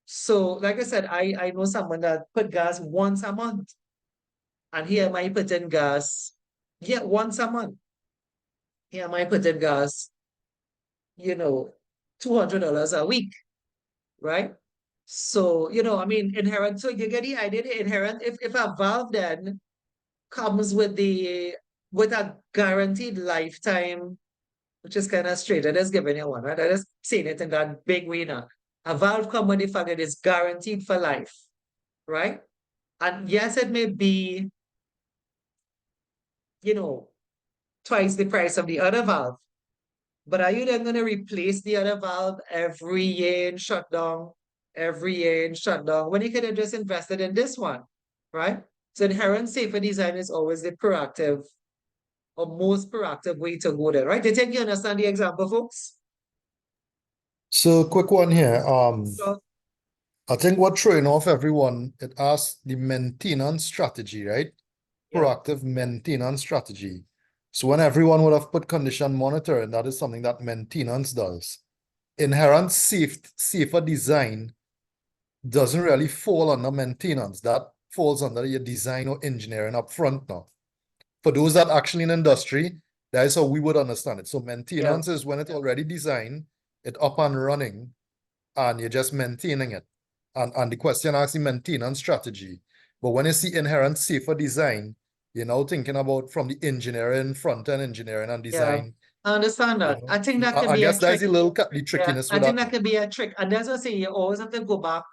So, like I said, I know someone that put gas once a month, and here am I putting gas, yeah, once a month. Here am I putting gas, you know, $200 a week, right? So, I mean, inherent. So you get the idea, the inherent. If a valve then comes with a guaranteed lifetime, which is kind of straight. I just giving you one, right? I just saying it in that big way now. A valve come with the fact that it's guaranteed for life, right? And yes, it may be, twice the price of the other valve. But are you then going to replace the other valve every year and shut down, every year and shut down, when you could have just invested in this one, right? So inherent safer design is always the proactive or most proactive way to go there, right? Do you think you understand the example, folks? So quick one here. So, I think what throwing off everyone, it asks the maintenance strategy, right? yeah, Proactive maintenance strategy. So when everyone would have put condition monitoring, that is something that maintenance does. Inherent safer design doesn't really fall under maintenance. That falls under your design or engineering up front now. For those that actually in industry, that is how we would understand it. So maintenance is when it's already designed, it's up and running, and you're just maintaining it. And the question asks the maintenance strategy. But when you see inherent safer design, you're now thinking about from the engineering, front-end engineering and design. I understand that. I think that could I be guess a that's trick. a little the trickiness I with think that. that could be a trick. And that's what I say, you always have to go back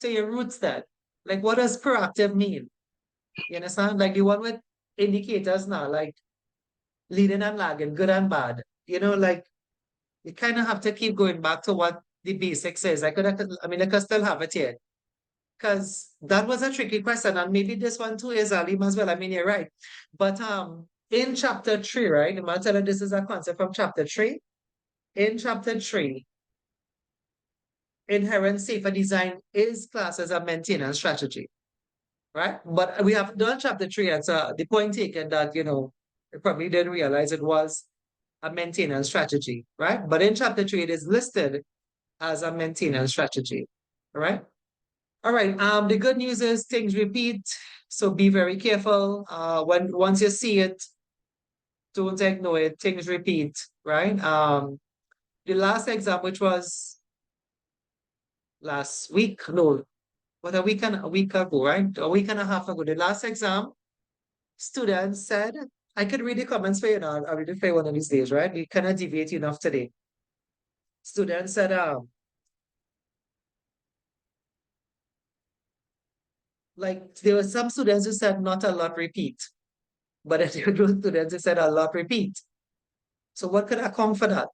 to your roots then. Like, what does proactive mean? You understand? Like the one with indicators now, like leading and lagging, good and bad. Like you kind of have to keep going back to what the basics is. I could still have it here. Because that was a tricky question, and maybe this one too is Alim as well. I mean, you're right. But in chapter 3, right? I'm gonna tell you this is a concept from chapter 3. In chapter 3, inherent safer design is classed as a maintenance strategy, right? But we have done chapter 3, and so the point taken that you probably didn't realize it was a maintenance strategy, right? But in chapter 3, it is listed as a maintenance strategy, right? All right. The good news is things repeat, so be very careful. Once you see it, don't ignore it. Things repeat, right? The last exam, which was last week, no, what a week ago, right? A week and a half ago. The last exam, students said, I could read the comments for you now. I'll read it for you one of these days, right? We cannot deviate enough today. Students said, like there were some students who said not a lot repeat, but there were students who said a lot repeat. So what could account for that?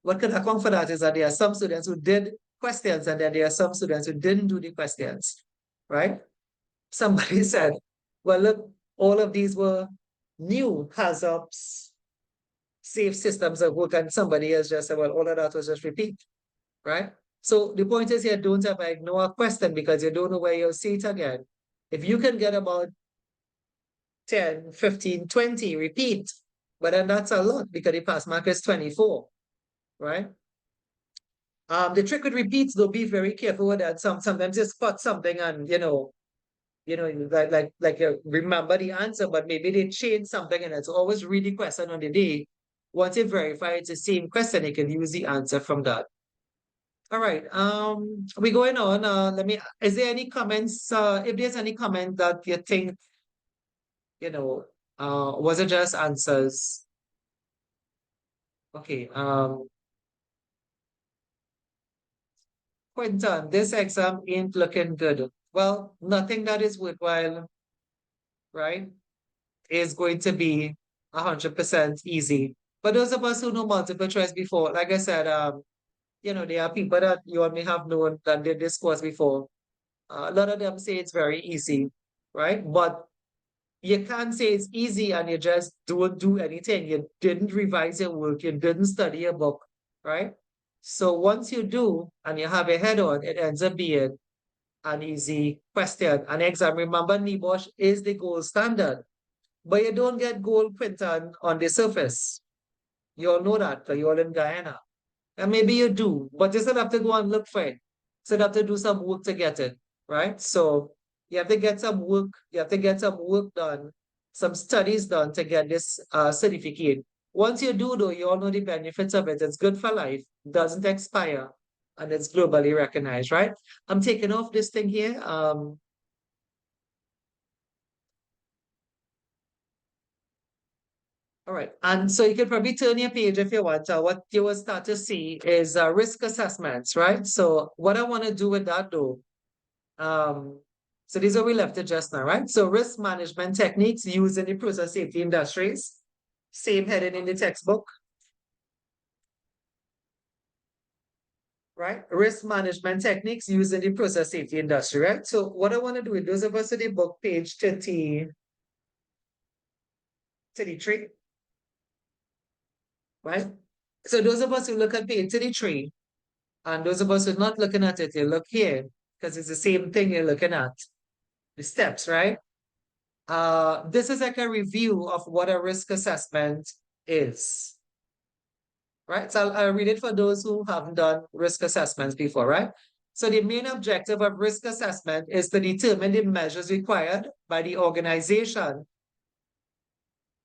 What could account for that is that there are some students who did questions and then there are some students who didn't do the questions, right? Somebody said, well, look, all of these were new HAZOPs, safe systems of work, and somebody else just said, well, all of that was just repeat, right? So the point is here, don't ever ignore a question because you don't know where you'll see it again. If you can get about 10, 15, 20 repeat, but then that's a lot because the pass mark is 24, right? The trick with repeats, though, be very careful with that. Sometimes you spot something and like you remember the answer, but maybe they change something and it's always read the question on the day. Once you verify it's the same question, you can use the answer from that. All right. We going on. Is there any comments? If there's any comment that you think, was it just answers? Okay. Quinton, this exam ain't looking good. Well, nothing that is worthwhile, right, is going to be 100% easy. But those of us who know multiple choice before, like I said, there are people that you may have known that did this course before. A lot of them say it's very easy, right? But you can't say it's easy and you just don't do anything. You didn't revise your work, you didn't study your book, right? So once you do and you have a head on, it ends up being an easy question. An exam, remember, NEBOSH is the gold standard, but you don't get gold, Quinton, on the surface. You all know that because you're all in Guyana. And maybe you do, but you still have to go and look for it. So you have to do some work to get it, right? So you have to get some work, done, some studies done to get this certificate. Once you do, though, you all know the benefits of it. It's good for life, doesn't expire, and it's globally recognized, right? I'm taking off this thing here. All right, and so you can probably turn your page if you want. What you will start to see is risk assessments, right? So what I want to do with that though, so these are we left it just now, right? So risk management techniques used in the process safety industries, same heading in the textbook, right? Risk management techniques used in the process safety industry, right? So what I want to do with those of us in the book, page 33, right? So those of us who look at page 33, and those of us who are not looking at it, you look here, because it's the same thing you're looking at, the steps, right? This is like a review of what a risk assessment is, right? So I'll read it for those who haven't done risk assessments before, right? So the main objective of risk assessment is to determine the measures required by the organization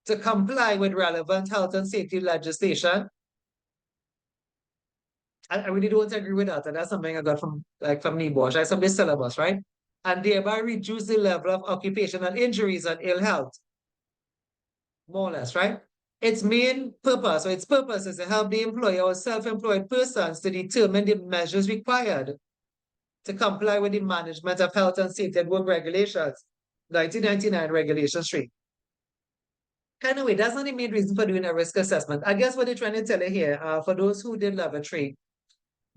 to comply with relevant health and safety legislation. I really don't agree with that, and that's something I got from NEBOSH, right? From the syllabus, right? And thereby reduce the level of occupational injuries and ill health, more or less, right? Its main purpose, or its purpose, is to help the employer or self-employed persons to determine the measures required to comply with the management of health and safety at work regulations, 1999 Regulation 3. Anyway, that's not the main reason for doing a risk assessment. I guess what they're trying to tell you here, for those who did level 3,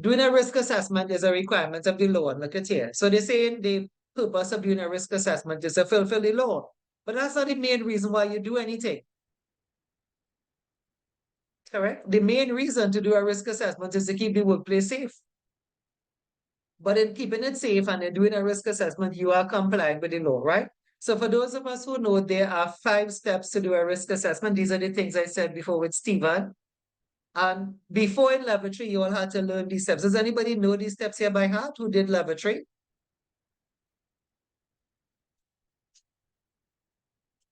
doing a risk assessment is a requirement of the law. And look at here. So they're saying the purpose of doing a risk assessment is to fulfill the law. But that's not the main reason why you do anything. Correct? The main reason to do a risk assessment is to keep the workplace safe. But in keeping it safe and in doing a risk assessment, you are complying with the law, right? So for those of us who know, there are 5 steps to do a risk assessment. These are the things I said before with Stephen. And before in level 3, you all had to learn these steps. Does anybody know these steps here by heart who did level 3?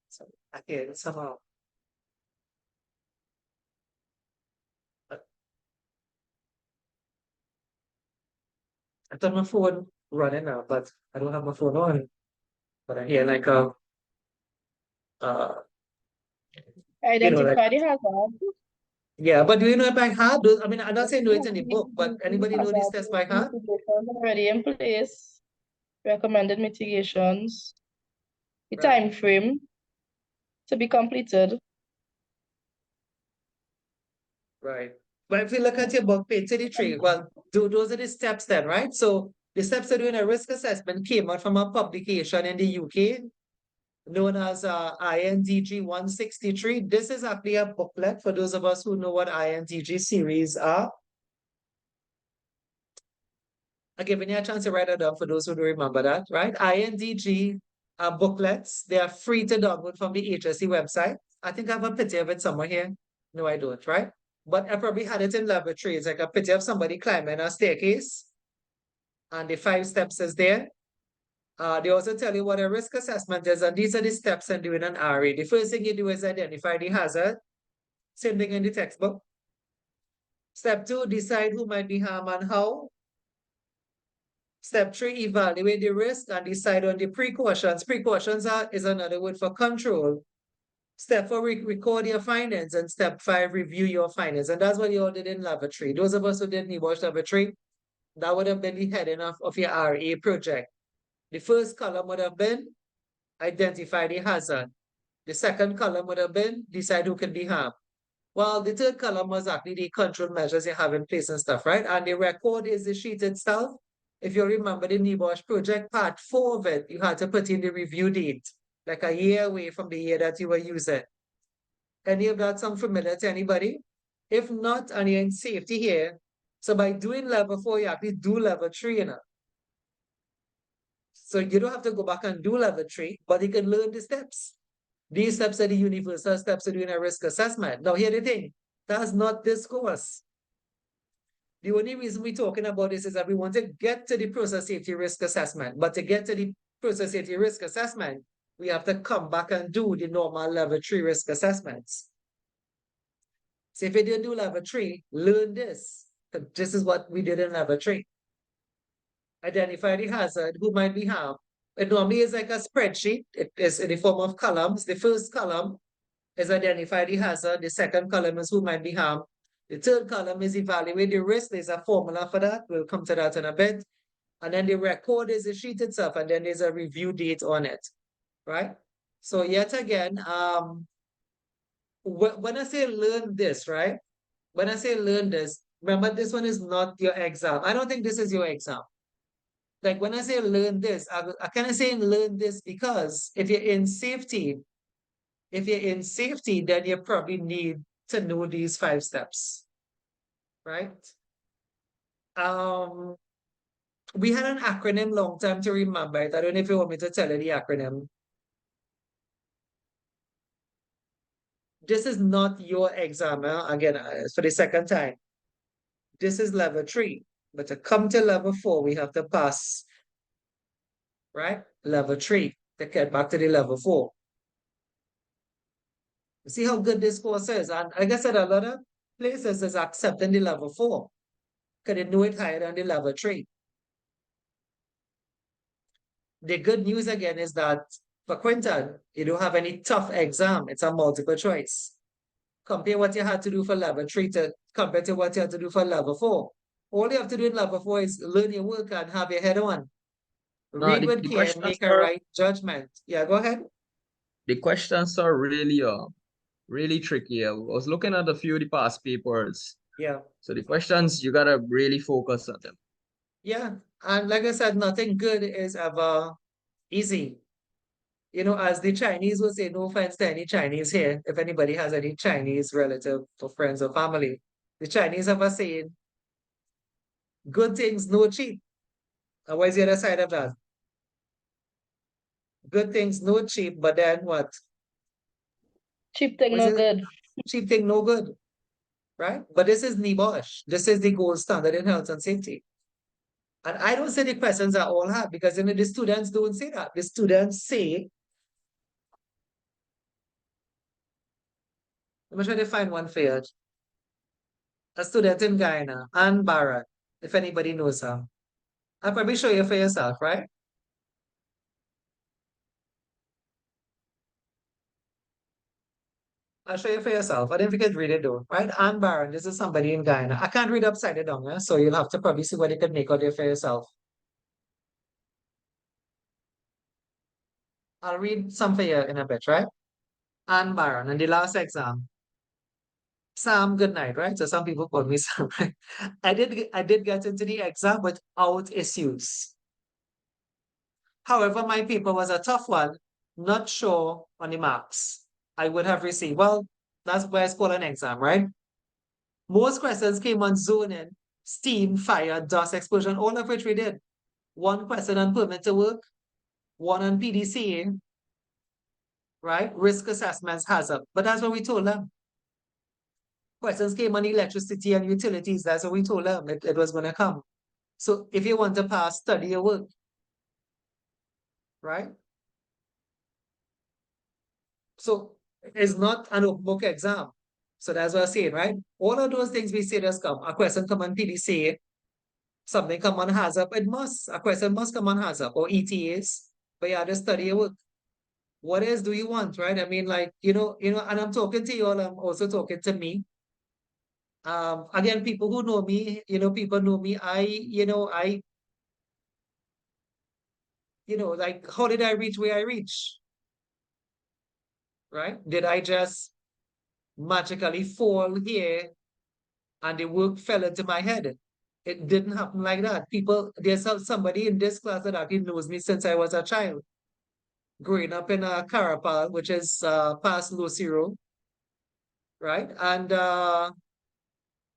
So, okay, somehow. I thought my phone running now, but I don't have my phone on. But I hear like Identify the hazard. yeah, but do you know it by heart? I mean, I'm not saying know it in the book, but anybody know these steps by heart? Mitigations already in place. Recommended mitigations. The Right. time frame to be completed. Right. But if you look at your book, page 33, well, those are the steps then, right? So the steps of doing a risk assessment came out from a publication in the UK known as INDG 163. This is actually a booklet for those of us who know what INDG series are. I'm giving you a chance to write it down for those who don't remember that, right? INDG booklets, they are free to download from the HSE website. I think I have a picture of it somewhere here. No, I don't, right? But I probably had it in level 3. It's like a picture of somebody climbing a staircase. And the 5 steps is there. They also tell you what a risk assessment is, and these are the steps in doing an RA. The first thing you do is identify the hazard. Same thing in the textbook. Step 2, decide who might be harmed and how. Step 3, evaluate the risk and decide on the precautions. Precautions is another word for control. Step 4, record your findings. And step 5, review your findings. And that's what you all did in level 3. Those of us who did NEBOSH level 3, that would have been the heading of your RA project. The first column would have been identify the hazard. The second column would have been decide who can be harmed. Well, the third column was actually the control measures you have in place and stuff, right? And the record is the sheet itself. If you remember the NEBOSH project, part 4 of it, you had to put in the review date, like a year away from the year that you were using. Any of that sound familiar to anybody? If not, and you're in safety here, so by doing level 4, you actually do level 3, you know. So you don't have to go back and do level 3, but you can learn the steps. These steps are the universal steps of doing a risk assessment. Now, here's the thing. That's not this course. The only reason we're talking about this is that we want to get to the process safety risk assessment. But to get to the process safety risk assessment, we have to come back and do the normal level 3 risk assessments. So if you didn't do level 3, learn this. This is what we did in level 3. Identify the hazard, who might be harmed. It normally is like a spreadsheet. It is in the form of columns. The first column is identify the hazard. The second column is who might be harmed. The third column is evaluate the risk. There's a formula for that. We'll come to that in a bit. And then the record is the sheet itself, and then there's a review date on it, right? So yet again, when I say learn this, right? When I say learn this, remember this one is not your exam. I don't think this is your exam. Like when I say learn this, I kind of say learn this because if you're in safety, then you probably need to know these 5 steps, right? We had an acronym long time to remember it. I don't know if you want me to tell you the acronym. This is not your exam, again, for the second time. This is level 3, but to come to level 4, we have to pass, right? Level 3 to get back to the level 4. See how good this course is. And like I said, a lot of places is accepting the level 4 because they know it higher than the level 3. The good news again is that for Quinton, you don't have any tough exam. It's a multiple choice. Compare what you had to do for level 3 to compare to what you had to do for level 4. All you have to do in level 4 is learn your work and have your head on. Read with care and make a right judgment. Yeah, go ahead. The questions are really really tricky. I was looking at a few of the past papers. Yeah. So the questions, you gotta really focus on them. Yeah. And like I said, nothing good is ever easy. You know, as the Chinese would say, no offense to any Chinese here, if anybody has any Chinese relative or friends or family, the Chinese have a saying, good things no cheap. And what's the other side of that? Good things no cheap, but then what? Cheap thing, What's no it? good. Cheap thing no good, right? But this is NEBOSH. This is the gold standard in health and safety. And I don't say the questions are all hard because you know, the students don't say that. The students say, let me try to find one for you. A student in Guyana, Anne Barrett, if anybody knows her. I'll probably show you for yourself, right? I'll show you for yourself. I don't think you could read it though, right? Anne Barron, this is somebody in Guyana. I can't read upside down, yeah? So you'll have to probably see what you could make out there for yourself. I'll read some for you in a bit, right? Anne Barron, and the last exam. Sam, good night, right? So some people call me Sam, right? I did get into the exam without issues. However, my paper was a tough one, not sure on the marks I would have received. Well, that's why it's called an exam, right? Most questions came on zoning, steam, fire, dust explosion, all of which we did. One question on permit to work, one on PDCA, right? Risk assessments, hazard. But that's what we told them. Questions came on electricity and utilities. That's what we told them. It was going to come. So if you want to pass, study your work, right? So it's not an open book exam. So that's what I'm saying, right? All of those things we say just come. A question come on PDCA, something come on hazard, a question must come on hazard or ETAs, but you have to study your work. What else do you want, right? I mean, like, and I'm talking to you all, I'm also talking to me. Again, people who know me, people know me, like, how did I reach where I reach? Right? Did I just magically fall here and the work fell into my head? It didn't happen like that. There's somebody in this class that actually knows me since I was a child. Growing up in a Carapal, which is past Lucero, right? And,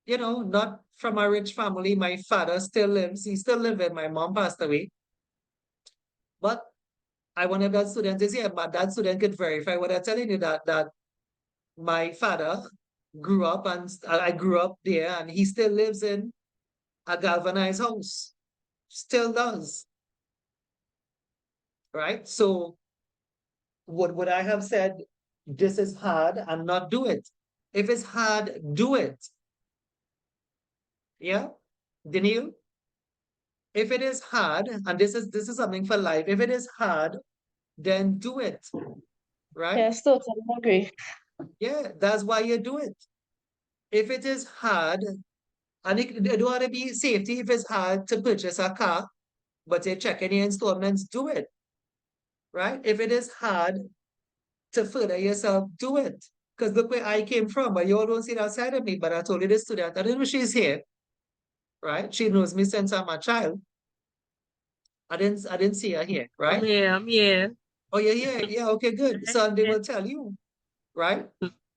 not from a rich family. My father still lives. He's still living. My mom passed away. But I wonder if that student is here, but that student could verify what I'm telling you, that my father grew up, and I grew up there, and he still lives in a galvanized house. Still does. Right? So would I have said this is hard and not do it? If it's hard, do it. Yeah? Daniel? If it is hard, and this is something for life, if it is hard, then do it. Right? Yes, totally agree. Yeah, that's why you do it. If it is hard, and it don't want to be safety, if it's hard to purchase a car, but you're checking your installments, do it. Right? If it is hard to further yourself, do it. Because look where I came from, but you all don't see that side of me. But I told you this student, I don't know she's here, right? She knows me since I'm a child. I didn't see her here, right? I'm here. Oh, you're here. Yeah, okay, good. So they will tell you, right?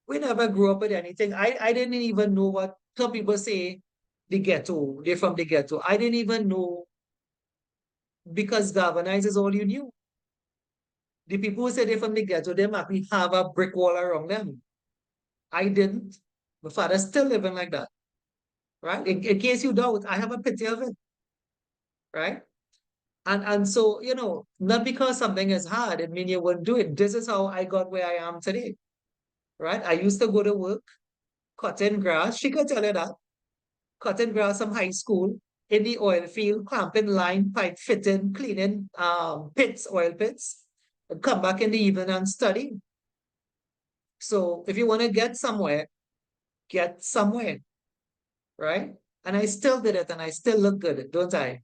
We never grew up with anything. I didn't even know what some people say the ghetto, they're from the ghetto. I didn't even know, because galvanized is all you knew. The people who say they're from the ghetto, they might have a brick wall around them. I didn't. My father's still living like that, right? In case you doubt, I have a picture of it, right? And so, not because something is hard, it means you wouldn't do it. This is how I got where I am today, right? I used to go to work, cutting grass. She could tell you that. Cutting grass from high school, in the oil field, clamping line, pipe fitting, cleaning pits, oil pits, and come back in the evening and study. So if you want to get somewhere, right? And I still did it, and I still look good, don't I?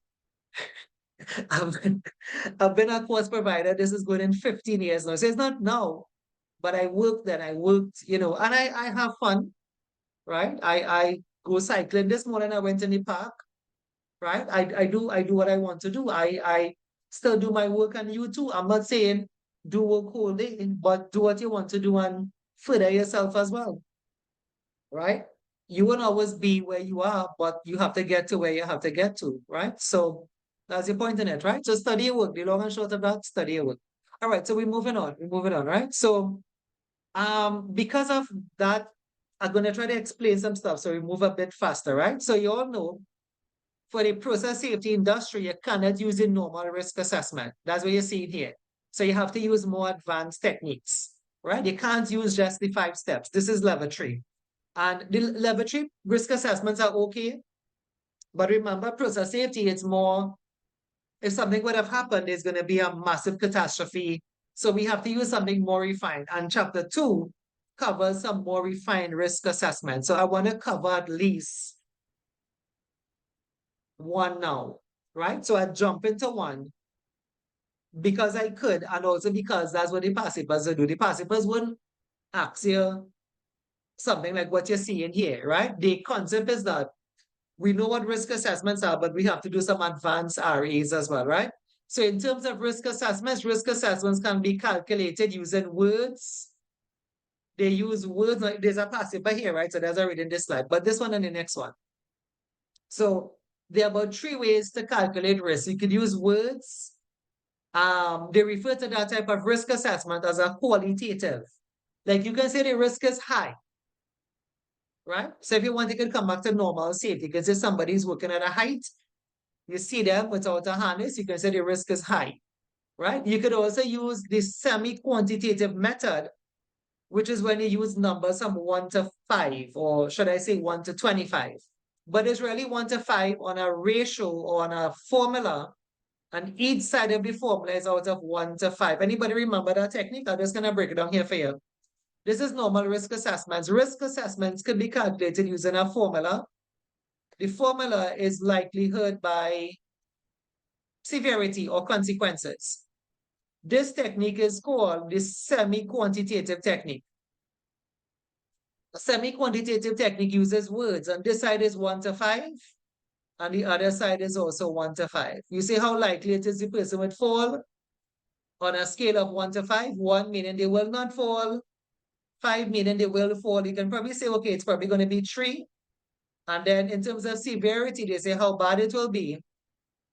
I've been a course provider. This is going in 15 years now. So it's not now, but I worked then. I worked, and I have fun, right? I go cycling. This morning I went in the park, right? I do what I want to do. I still do my work, and you too. I'm not saying do work whole day, but do what you want to do and further yourself as well, right? You won't always be where you are, but you have to get to where you have to get to, right? So that's your point in it, right? So study your work. The long and short of that, study your work. All right, so we're moving on. Right? So because of that, I'm gonna try to explain some stuff so we move a bit faster, right? So you all know for the process safety industry, you cannot use the normal risk assessment. That's what you're seeing here. So you have to use more advanced techniques, right? You can't use just the 5 steps. This is level 3. And the level 3 risk assessments are okay. But remember, process safety, it's more, if something would have happened, there's going to be a massive catastrophe. So we have to use something more refined. And chapter 2 covers some more refined risk assessment. So I want to cover at least one now, right? So I jump into one because I could, and also because that's what the past papers do. The past papers wouldn't ask you something like what you're seeing here, right? The concept is that we know what risk assessments are, but we have to do some advanced RAs as well, right? So in terms of risk assessments can be calculated using words. They use words, like there's a past paper here, right? So there's already in this slide, but this one and the next one. So there are about 3 ways to calculate risk. You could use words. They refer to that type of risk assessment as a qualitative. Like you can say the risk is high, right? So if you want, you can come back to normal safety because if somebody's working at a height, you see them without a harness, you can say the risk is high, right? You could also use the semi-quantitative method, which is when you use numbers from 1 to 5, or should I say 1 to 25. But it's really 1 to 5 on a ratio or on a formula, and each side of the formula is out of 1 to 5. Anybody remember that technique? I'm just going to break it down here for you. This is normal risk assessments. Risk assessments can be calculated using a formula. The formula is likelihood by severity or consequences. This technique is called the semi-quantitative technique. A semi-quantitative technique uses words, and this side is 1 to 5, and the other side is also 1 to 5. You see how likely it is the person would fall on a scale of 1 to 5. 1 meaning they will not fall, 5 meaning they will fall. You can probably say, okay, it's probably going to be 3. And then in terms of severity, they say how bad it will be.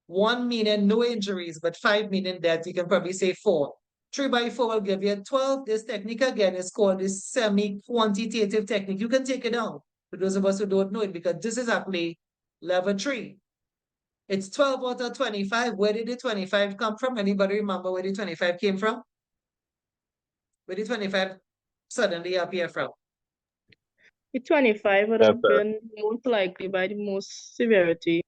1 meaning no injuries, but 5 meaning death, you can probably say 4. 3 by 4 will give you 12. This technique again is called the semi-quantitative technique. You can take it down for those of us who don't know it, because this is actually level 3. It's 12 out of 25. Where did the 25 come from? Anybody remember where the 25 came from? Where did 25 suddenly appear from? The 25 would have been most likely by the most severity.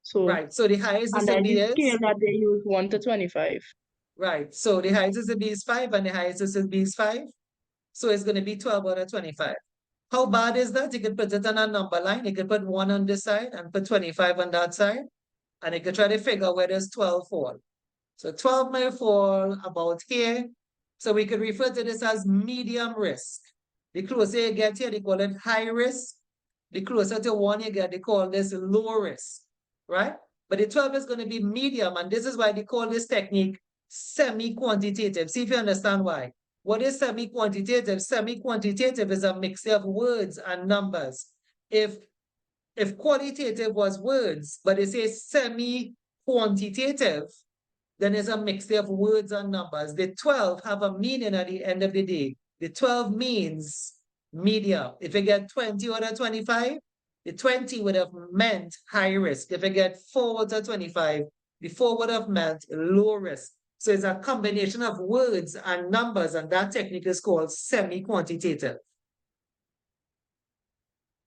So, Right. So the highest and is then the the is scale that they use 1 to 25. right. So the highest is the B is 5 and the highest is the B is 5. So it's going to be 12 out of 25. How bad is that? You can put it on a number line. You can put 1 on this side and put 25 on that side. And you can try to figure where does 12 fall. So 12 may fall about here. So we could refer to this as medium risk. The closer you get here, they call it high risk. The closer to 1 you get, they call this low risk, right? But the 12 is going to be medium, and this is why they call this technique semi-quantitative. See if you understand why. What is semi-quantitative? Semi-quantitative is a mixture of words and numbers. If qualitative was words, but it says semi-quantitative, then it's a mixture of words and numbers. The 12 have a meaning at the end of the day. The 12 means medium. If you get 20 out of 25, the 20 would have meant high risk. If you get 4 out of 25, the 4 would have meant low risk. So it's a combination of words and numbers, and that technique is called semi-quantitative.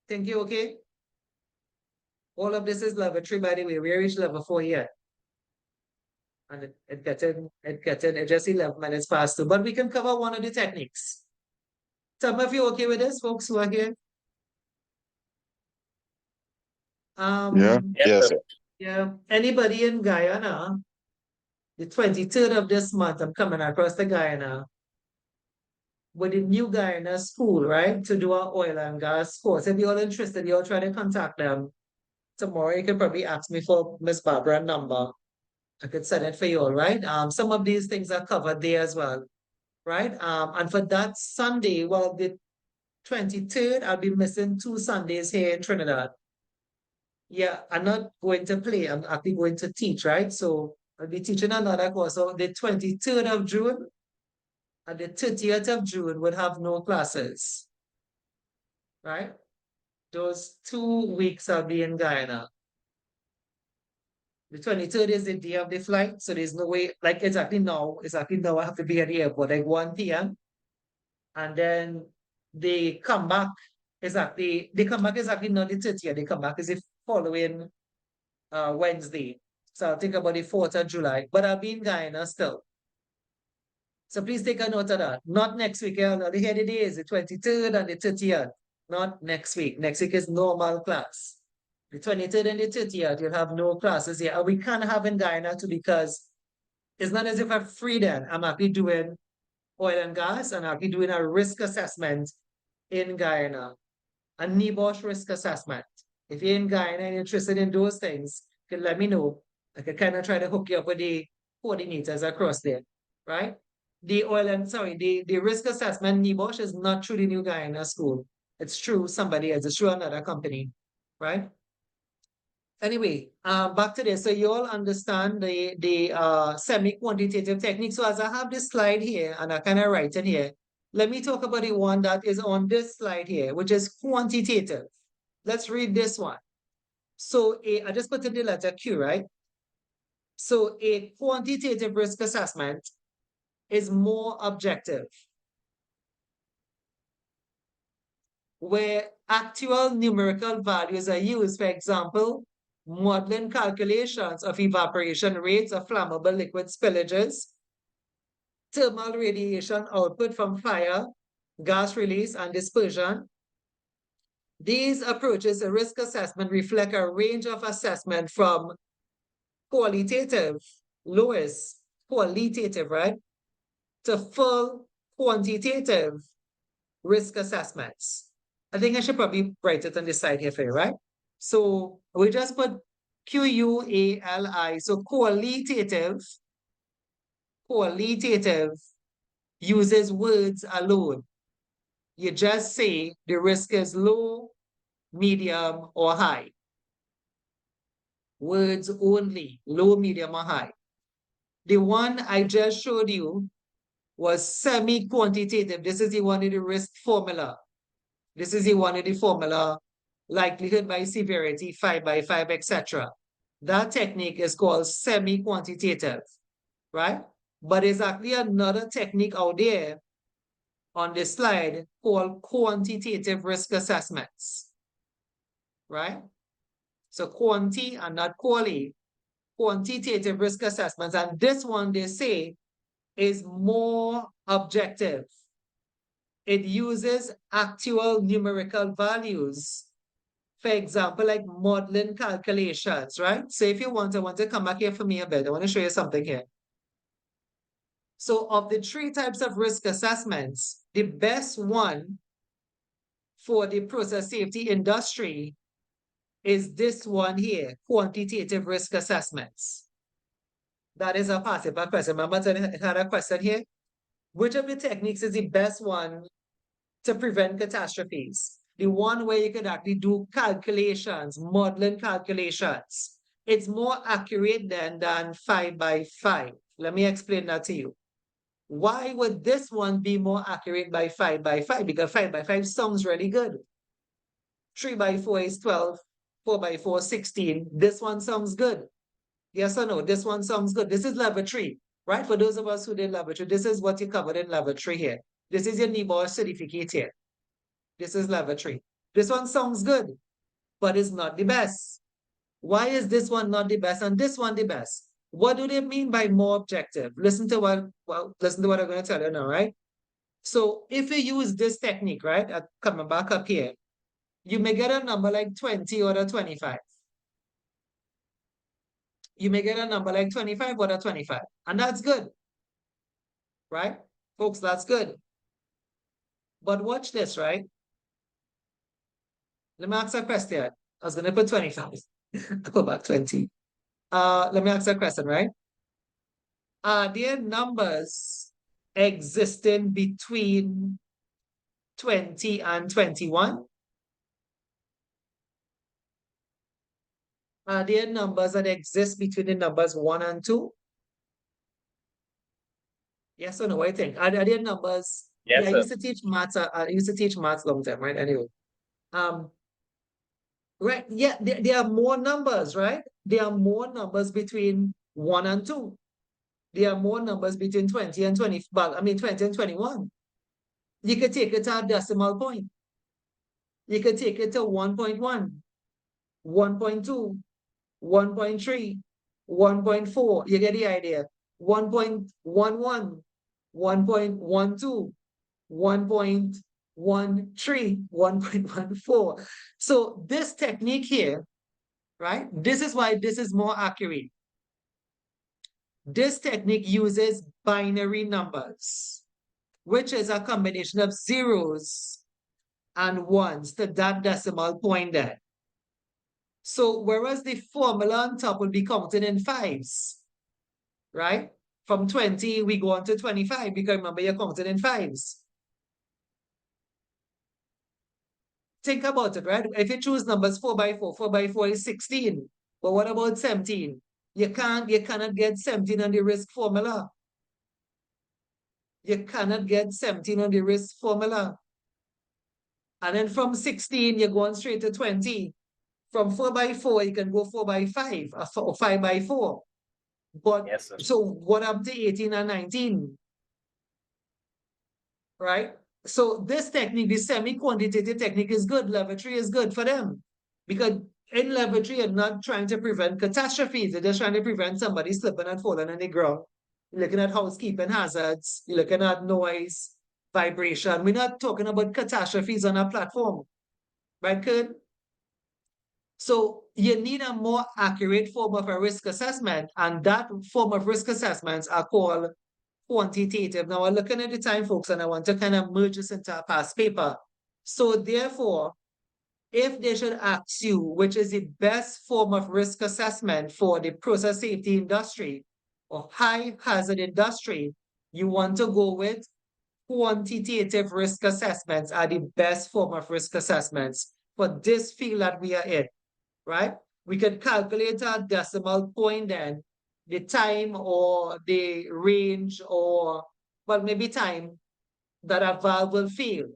Think you okay? All of this is level 3, by the way. We reached level 4 yet. And it just 11 minutes past 2. But we can cover one of the techniques. Some of you okay with this, folks who are here? Yes, sir. Yeah. Anybody in Guyana? The 23rd of this month, I'm coming across the Guyana with the new Guyana school, right? To do an oil and gas course. If you're all interested, you'll try to contact them tomorrow. You can probably ask me for Miss Barbara's number. I could send it for you all, right? Some of these things are covered there as well, right? And for that Sunday, well, the 23rd, I'll be missing 2 Sundays here in Trinidad. Yeah, I'm not going to play. I'm actually going to teach, right? So I'll be teaching another course. So the 23rd of June and the 30th of June would have no classes, right? Those 2 weeks I'll be in Guyana. The 23rd is the day of the flight, so there's no way, like exactly now I have to be at the airport like 1 p.m. And then they come back exactly not the 30th, they come back is the following Wednesday. So I'll think about the 4th of July, but I'll be in Guyana still. So please take a note of that. Not next week. The head of the day is the 23rd and the 30th. Not next week. Next week is normal class. The 23rd and the 30th, you'll have no classes here. And we can't have in Guyana too, because it's not as if I'm free then. I'm actually doing oil and gas, and I'm actually doing a risk assessment in Guyana, a NEBOSH risk assessment. If you're in Guyana and interested in those things, you can let me know. I can kind of try to hook you up with the coordinators across there, right? The risk assessment NEBOSH is not through the New Guyana School. It's through somebody else. It's through another company, right? Anyway, back to this. So you all understand the semi-quantitative technique. So as I have this slide here, and I kind of write in here, let me talk about the one that is on this slide here, which is quantitative. Let's read this one. So I just put in the letter Q, right? So a quantitative risk assessment is more objective, where actual numerical values are used. For example, modeling calculations of evaporation rates of flammable liquid spillages, thermal radiation output from fire, gas release, and dispersion. These approaches to risk assessment reflect a range of assessment from qualitative, lowest, qualitative, right, to full quantitative risk assessments. I think I should probably write it on the side here for you, right? So we just put QUALI. So qualitative uses words alone. You just say the risk is low, medium, or high. Words only, low, medium, or high. The one I just showed you was semi-quantitative. This is the one in the risk formula. This is the one in the formula, likelihood by severity, 5 by 5, etc. That technique is called semi-quantitative, right? But there's actually another technique out there on this slide called quantitative risk assessments, right? So quanti and not quali, quantitative risk assessments. And this one, they say, is more objective. It uses actual numerical values. For example, like modeling calculations, right? So if you want, I want to come back here for me a bit. I want to show you something here. So of the 3 types of risk assessments, the best one for the process safety industry is this one here, quantitative risk assessments. That is a passive question. Remember, I had a question here. Which of the techniques is the best one to prevent catastrophes? The one where you could actually do calculations, modeling calculations. It's more accurate than 5 by 5. Let me explain that to you. Why would this one be more accurate by 5 by 5? Because 5 by 5 sounds really good. 3 by 4 is 12, 4 by 4 is 16. This one sounds good. Yes or no? This one sounds good. This is level 3, right? For those of us who did level 3, this is what you covered in level 3 here. This is your NEBOSH certificate here. This is level 3. This one sounds good, but it's not the best. Why is this one not the best and this one the best? What do they mean by more objective? Listen to what I'm going to tell you now, right? So if you use this technique, right, coming back up here, you may get a number like 20 or a 25. You may get a number like 25 or a 25, and that's good, right? Folks, that's good. But watch this, right? Let me ask a question. I was going to put 25. Go back 20. Let me ask a question, right? Are there numbers existing between 20 and 21? Are there numbers that exist between the numbers 1 and 2? Yes or no? What do you think? Are there numbers? Yes, Yeah, I sir. used to teach maths. I used to teach maths long time, right? Anyway. Right. Yeah, there are more numbers, right? There are more numbers between 1 and 2. There are more numbers between 20 and 20, well, I mean 20 and 21. You could take it to a decimal point. You could take it to 1.1, 1.2, 1.3, 1.4. You get the idea. 1.11, 1.12, 1.13, 1.14. So this technique here, right? This is why this is more accurate. This technique uses binary numbers, which is a combination of zeros and ones to that decimal point there. So whereas the formula on top will be counted in 5s, right? From 20, we go on to 25 because remember you're counting in 5s. Think about it, right? If you choose numbers 4 by 4, 4 by 4 is 16. But what about 17? You cannot get 17 on the risk formula. You cannot get 17 on the risk formula. And then from 16, you're going straight to 20. From 4 by 4, you can go 4 by 5 or 5 by 4. But Yes, sir. so what up to 18 and 19? Right? So this technique, the semi-quantitative technique is good. Level 3 is good for them. Because in level 3, you're not trying to prevent catastrophes. You're just trying to prevent somebody slipping and falling on the ground. You're looking at housekeeping hazards. You're looking at noise, vibration. We're not talking about catastrophes on a platform. Right, Kurt? So you need a more accurate form of a risk assessment, and that form of risk assessments are called quantitative. Now I'm looking at the time, folks, and I want to kind of merge this into a past paper. So therefore, if they should ask you which is the best form of risk assessment for the process safety industry or high hazard industry, you want to go with quantitative risk assessments are the best form of risk assessments for this field that we are in, right? We could calculate a decimal point then, the time or the range or but maybe time that a valve will fail,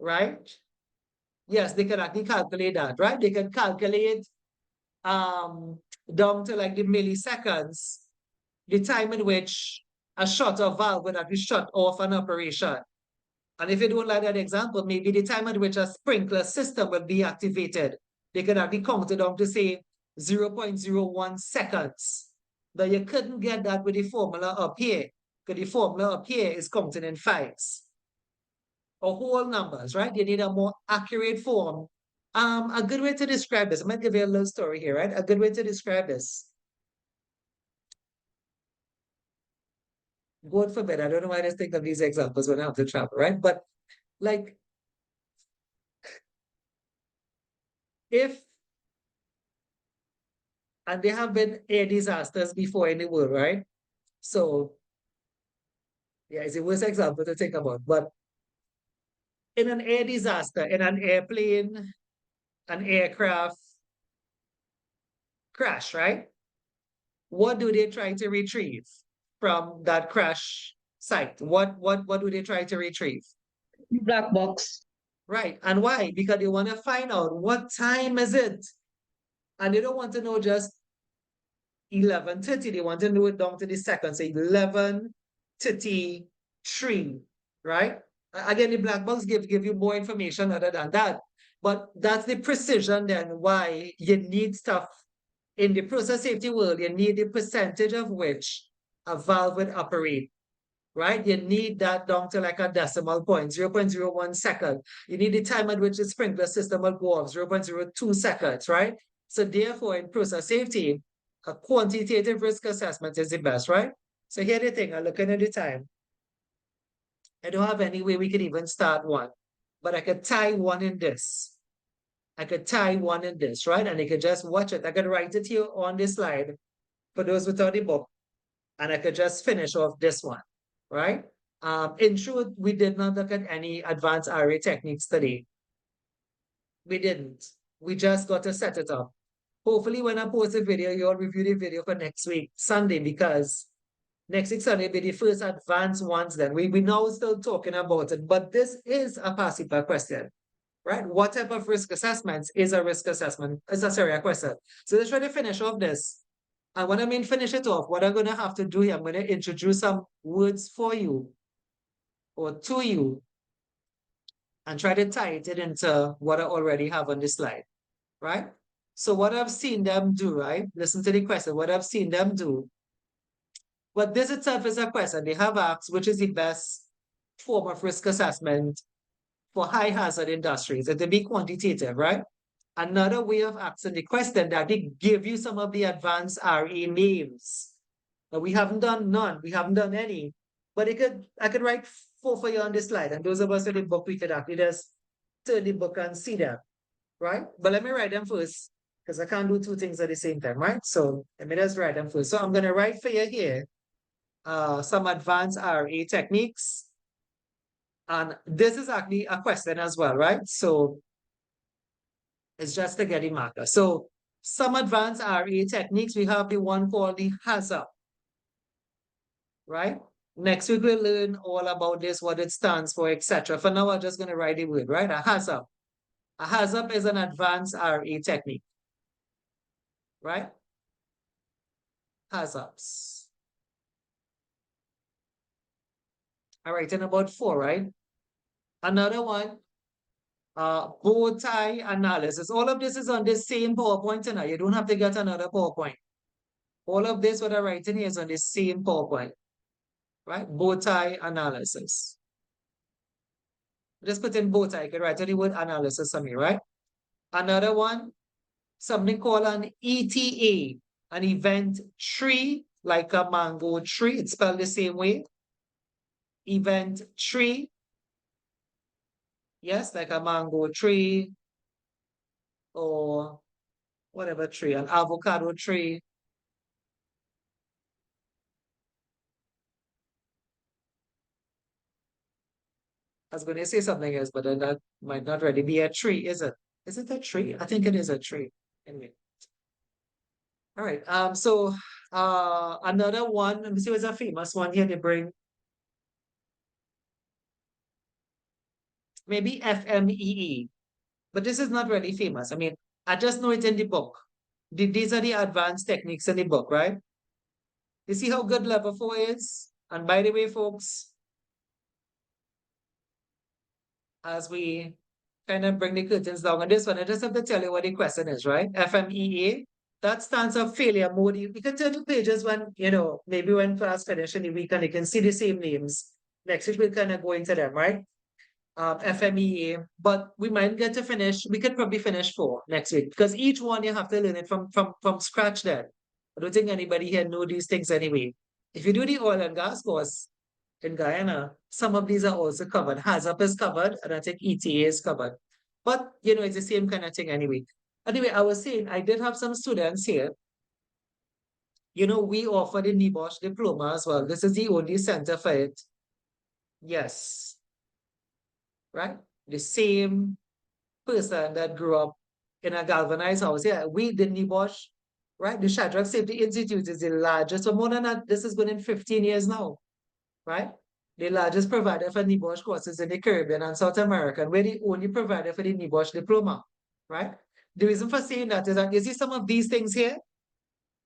right? Yes, they can actually calculate that, right? They can calculate down to like the milliseconds, the time in which a shutter valve would actually shut off an operation. And if you don't like that example, maybe the time at which a sprinkler system will be activated. They could actually count it down to say 0.01 seconds. But you couldn't get that with the formula up here, because the formula up here is counting in fives or whole numbers, right? You need a more accurate form. A good way to describe this, I'm gonna give you a little story here, right? A good way to describe this. God forbid, I don't know why I just think of these examples when I have to travel, right? But like, if, and there have been air disasters before in the world, right? So, yeah, it's the worst example to think about. But in an air disaster, in an airplane, an aircraft crash, right? What do they try to retrieve from that crash site? What do they try to retrieve? Black box. Right. And why? Because they want to find out what time is it. And they don't want to know just 11:30. They want to know it down to the second. Say 11:33, right? Again, the black box give you more information other than that. But that's the precision then why you need stuff in the process safety world. You need the percentage of which a valve would operate, right? You need that down to like a decimal point, 0.01 second. You need the time at which the sprinkler system will go off, 0.02 seconds, right? So therefore, in process safety, a quantitative risk assessment is the best, right? So here the thing, I'm looking at the time. I don't have any way we could even start one, but I could tie one in this. I could tie one in this, right? And you could just watch it. I could write it here on this slide for those without the book, and I could just finish off this one, right? In truth, we did not look at any advanced RA techniques today. We didn't. We just got to set it up. Hopefully, when I post a video, you'll review the video for next week, Sunday, because next week Sunday will be the first advanced ones then. We now still talking about it, but this is a passive question, right? What type of risk assessments is a risk assessment? It's a question. So let's try to finish off this. And when I mean finish it off, what I'm going to have to do here, I'm going to introduce some words for you or to you and try to tie it into what I already have on this slide, right? So what I've seen them do, right? Listen to the question, what I've seen them do. But this itself is a question. They have asked, which is the best form of risk assessment for high hazard industries? It will be quantitative, right? Another way of asking the question that they give you some of the advanced RA names. But we haven't done none. We haven't done any. But I could write four for you on this slide. And those of us in the book, we could actually just turn the book and see them, right? But let me write them first, because I can't do two things at the same time, right? So let me just write them first. So I'm going to write for you here some advanced RA techniques. And this is actually a question as well, right? So it's just to get a marker. So some advanced RA techniques, we have the one called the HAZUP, right? Next week we'll learn all about this, what it stands for, etc. For now, I'm just going to write the word, right? A HAZUP. A HAZUP is an advanced RA technique, right? HAZUPs. All right, and about four, right? Another one, bow tie analysis. All of this is on the same PowerPoint tonight. You don't have to get another PowerPoint. All of this, what I'm writing here is on the same PowerPoint, right? Bow tie analysis. Just put in bow tie. You can write the word analysis on me, right? Another one, something called an ETA, an event tree, like a mango tree. It's spelled the same way. Event tree. Yes, like a mango tree or whatever tree, an avocado tree. I was going to say something else, but then that might not really be a tree, is it? Is it a tree? I think it is a tree. Anyway. All right. So another one, let me see what's a famous one here they bring. maybe FMEE, but this is not really famous. I mean, I just know it in the book. These are the advanced techniques in the book, right? You see how good level 4 is? And by the way, folks, as we kind of bring the curtains down on this one, I just have to tell you what the question is, right? FMEA, that stands for failure mode. You can turn to pages when, maybe when class finish in the week and you can see the same names. Next week, we'll kind of go into them, right? FMEA, but we might get to finish, we could probably finish 4 next week because each one you have to learn it from scratch then. I don't think anybody here know these things anyway. If you do the oil and gas course in Guyana, some of these are also covered. HAZUP is covered, and I think ETA is covered. But, it's the same kind of thing anyway. Anyway, I was saying, I did have some students here. We offer the NEBOSH diploma as well. This is the only center for it. Yes. Right? The same person that grew up in a galvanized house. Yeah, we the NEBOSH, right? The Shadrach Safety Institute is the largest. So more than that, this is going in 15 years now, right? The largest provider for NEBOSH courses in the Caribbean and South America. We're the only provider for the NEBOSH diploma, right? The reason for saying that is that you see some of these things here,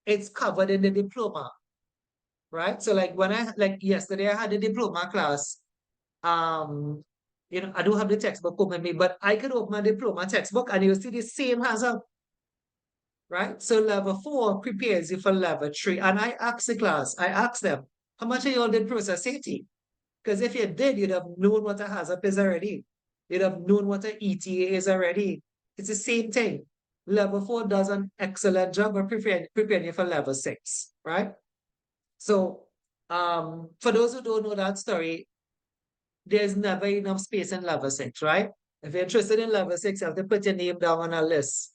it's covered in the diploma, right? So like yesterday I had a diploma class. I don't have the textbook open me, but I could open my diploma textbook and you'll see the same HAZUP, right? So level 4 prepares you for level 3. And I asked the class, I asked them, how much of y'all did process safety? Because if you did, you'd have known what a HAZUP is already. You'd have known what an ETA is already. It's the same thing. Level 4 does an excellent job of preparing you for level 6, right? So for those who don't know that story, there's never enough space in level 6, right? If you're interested in level 6, you have to put your name down on a list,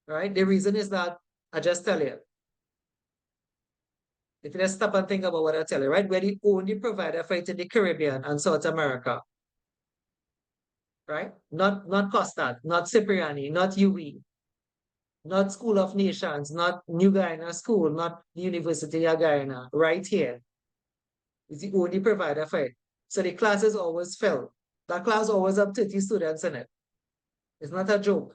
right? The reason is that, I just tell you, if you just stop and think about what I tell you, right? We're the only provider for it in the Caribbean and South America, right? Not COSTAT, not Cipriani, not UE, not School of Nations, not New Guyana School, not University of Guyana, right here. It's the only provider for it. So the class is always filled. That class always have 30 students in it. It's not a joke.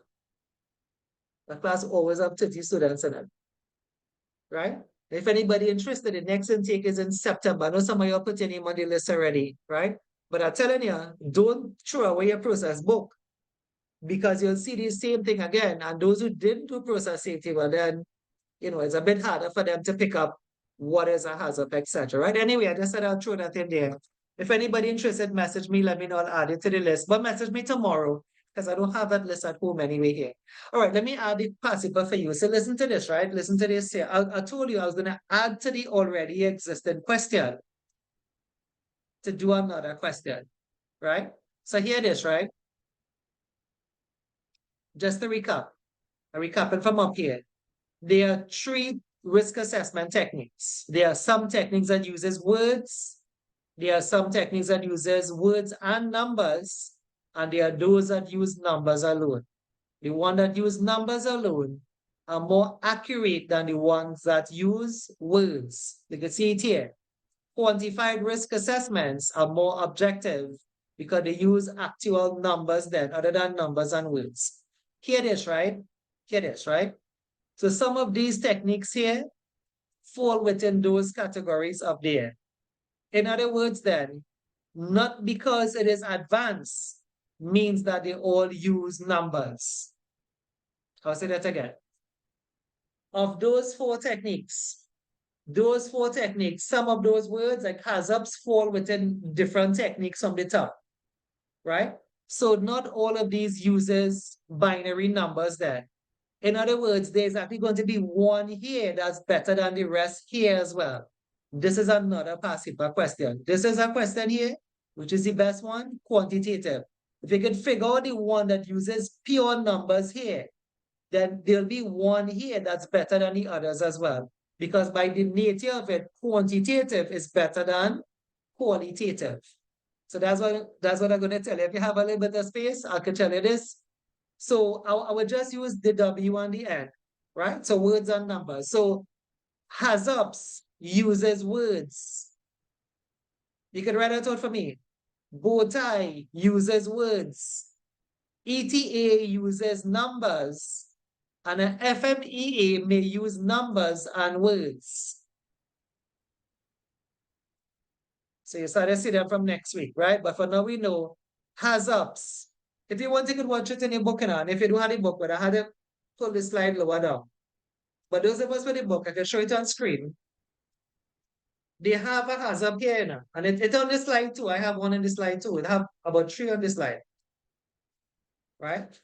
The class always have 30 students in it, right? If anybody interested, the next intake is in September. I know some of you put your name on the list already, right? But I'm telling you, don't throw away your process book because you'll see the same thing again. And those who didn't do process safety, well then, it's a bit harder for them to pick up what is a HAZUP, etc. Right? Anyway, I just said I'll throw that in there. If anybody interested, message me, let me know, I'll add it to the list. But message me tomorrow because I don't have that list at home anyway here. All right, let me add the participle for you. So listen to this, right? Listen to this here. I told you I was going to add to the already existing question to do another question, right? So here it is, right? Just to recap. I'm recapping from up here. There are 3 risk assessment techniques. There are some techniques that uses words. There are some techniques that uses words and numbers. And there are those that use numbers alone. The one that use numbers alone are more accurate than the ones that use words. You can see it here. Quantified risk assessments are more objective because they use actual numbers then, other than numbers and words. Here it is, right? Here it is, right? So some of these techniques here fall within those categories up there. In other words then, not because it is advanced means that they all use numbers. I'll say that again. Of those 4 techniques, some of those words like HAZUPs fall within different techniques from the top, right? So not all of these uses binary numbers then. In other words, there's actually going to be one here that's better than the rest here as well. This is another passive question. This is a question here, which is the best one, quantitative. If you can figure out the one that uses pure numbers here, then there'll be one here that's better than the others as well. Because by the nature of it, quantitative is better than qualitative. So that's what I'm going to tell you. If you have a little bit of space, I can tell you this. So I would just use the W and the N, right? So words and numbers. So HAZUPs uses words. You can write it out for me. Bow tie uses words. ETA uses numbers. And an FMEA may use numbers and words. So you start to see them from next week, right? But for now, we know has-ups. If you want, you could watch it in your book, and if you don't have the book, but I had to pull the slide lower down. But those of us with the book, I can show it on screen. They have a has-up here, now, and it's on the slide too. I have one on the slide too. It have about 3 on the slide, right?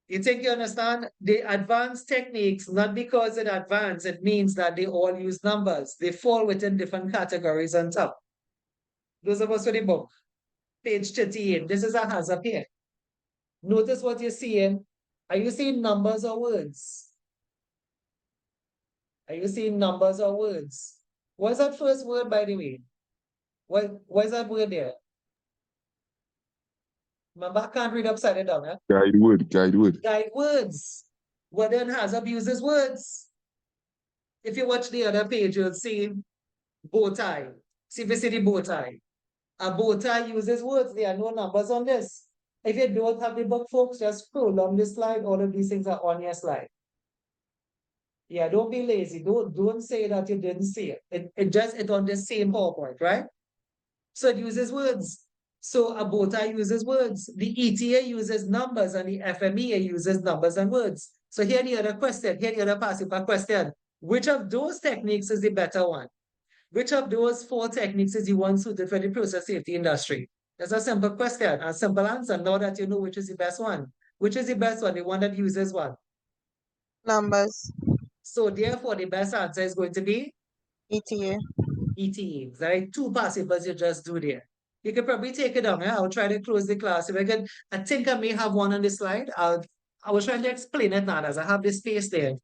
You think you understand? The advanced techniques, not because it advanced, it means that they all use numbers. They fall within different categories on top. Those of us with the book, page 38, this is a has-up here. Notice what you're seeing. Are you seeing numbers or words? Are you seeing numbers or words? What's that first word, by the way? What is that word there? Remember, I can't read upside down, eh? Guide word, guide word. Guide words. What then has uses words? If you watch the other page, you'll see bow tie. See if you see the bow tie. A bow tie uses words. There are no numbers on this. If you don't have the book, folks, just scroll on this slide. All of these things are on your slide. Yeah, don't be lazy. Don't say that you didn't see it. It's on the same PowerPoint, right? So it uses words. So a bow tie uses words. The ETA uses numbers and the FMEA uses numbers and words. So here the other question, here the other passive question. Which of those techniques is the better one? Which of those 4 techniques is the one suited for the process safety industry? That's a simple question, a simple answer. Now that you know which is the best one. Which is the best one? The one that uses what? Numbers. So therefore, the best answer is going to be ETA. ETA. There are 2 passives you just do there. You could probably take it down. I'll try to close the class. If I can, I think I may have one on the slide. I was trying to explain it now as I have the space there.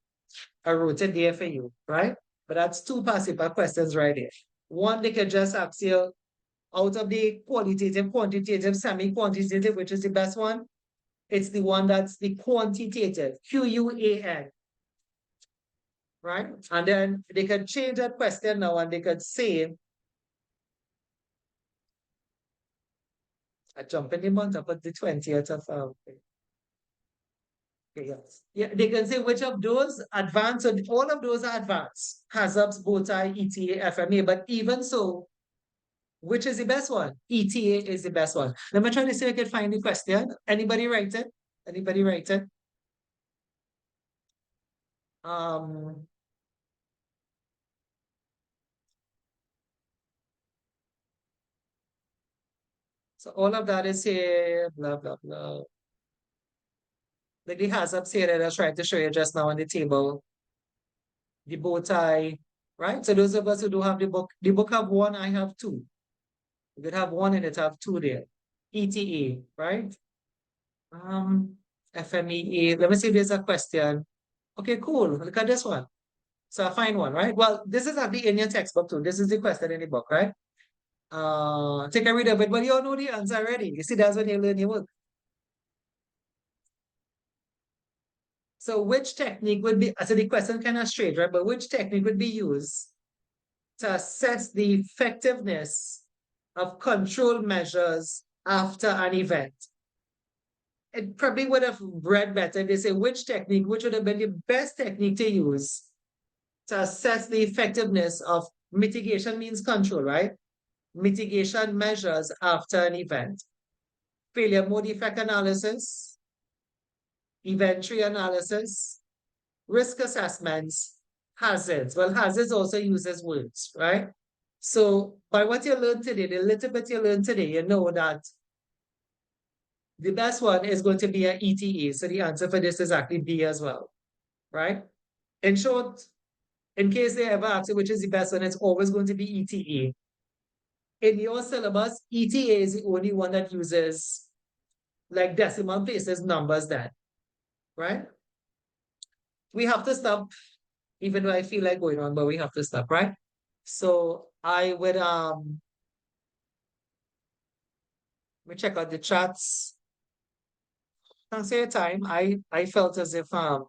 I wrote it there for you, right? But that's 2 passive questions right there. One, they can just ask you, out of the qualitative, quantitative, semi-quantitative, which is the best one? It's the one that's the quantitative, QUAN. Right? And then they can change that question now and they could say, I jump in the month, I put the 20th of okay, yes. Yeah, they can say which of those advanced, so all of those are advanced. HACCPs, bow tie, ETA, FMA, but even so, which is the best one? ETA is the best one. Let me try to see if I can find the question. Anybody write it? Anybody write it? So all of that is here, blah, blah, blah. Like the HACCPs here that I was trying to show you just now on the table. The bow tie, right? So those of us who don't have the book have 1, I have 2. You could have 1 and it have 2 there. ETA, right? FMEA. Let me see if there's a question. Okay, cool. Look at this one. So I find one, right? Well, this is actually in your textbook too. This is the question in the book, right? Take a read of it, but you all know the answer already. You see, that's when you learn your work. So which technique would be, so the question kind of straight, right? But which technique would be used to assess the effectiveness of control measures after an event? It probably would have read better if they say which technique, which would have been the best technique to use to assess the effectiveness of mitigation means control, right? Mitigation measures after an event. Failure mode effect analysis, event tree analysis, risk assessments, hazards. Well, hazards also uses words, right? So by what you learned today, the little bit you learned today, you know that the best one is going to be an ETA. So the answer for this is actually B as well, right? In short, in case they ever ask you which is the best one, it's always going to be ETA. In your syllabus, ETA is the only one that uses like decimal places numbers then, right? We have to stop, even though I feel like going on, but we have to stop, right? So I would let me check out the chats. Thanks for your time. I felt as if the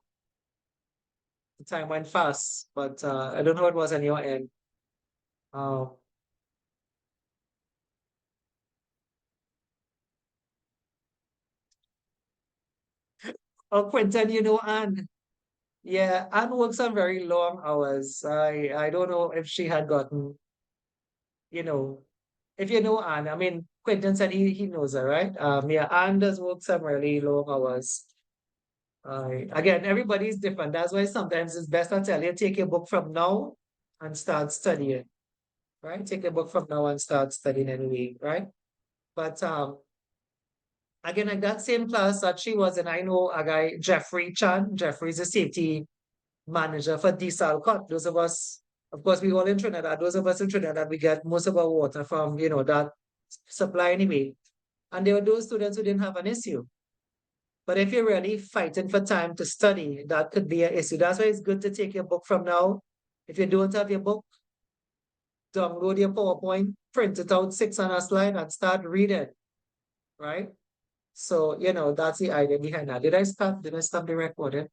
time went fast, but I don't know what was on your end. Oh, Quentin, you know Anne. Yeah, Anne works on very long hours. I don't know if she had gotten, you know, if you know Anne, I mean, Quentin said he knows her, right? Yeah, Anne does work some really long hours. Again, everybody's different. That's why sometimes it's best to tell you, take your book from now and start studying, right? Take your book from now and start studying anyway, right? But again, like that same class that she was in, I know a guy, Jeffrey Chan. Jeffrey's a safety manager for Desalcott. Those of us, of course, we all in Trinidad. Those of us in Trinidad, we get most of our water from, that supply anyway. And there were those students who didn't have an issue. But if you're really fighting for time to study, that could be an issue. That's why it's good to take your book from now. If you don't have your book, download your PowerPoint, print it out 600 slide and start reading, right? So, that's the idea behind that. Did I stop the recording?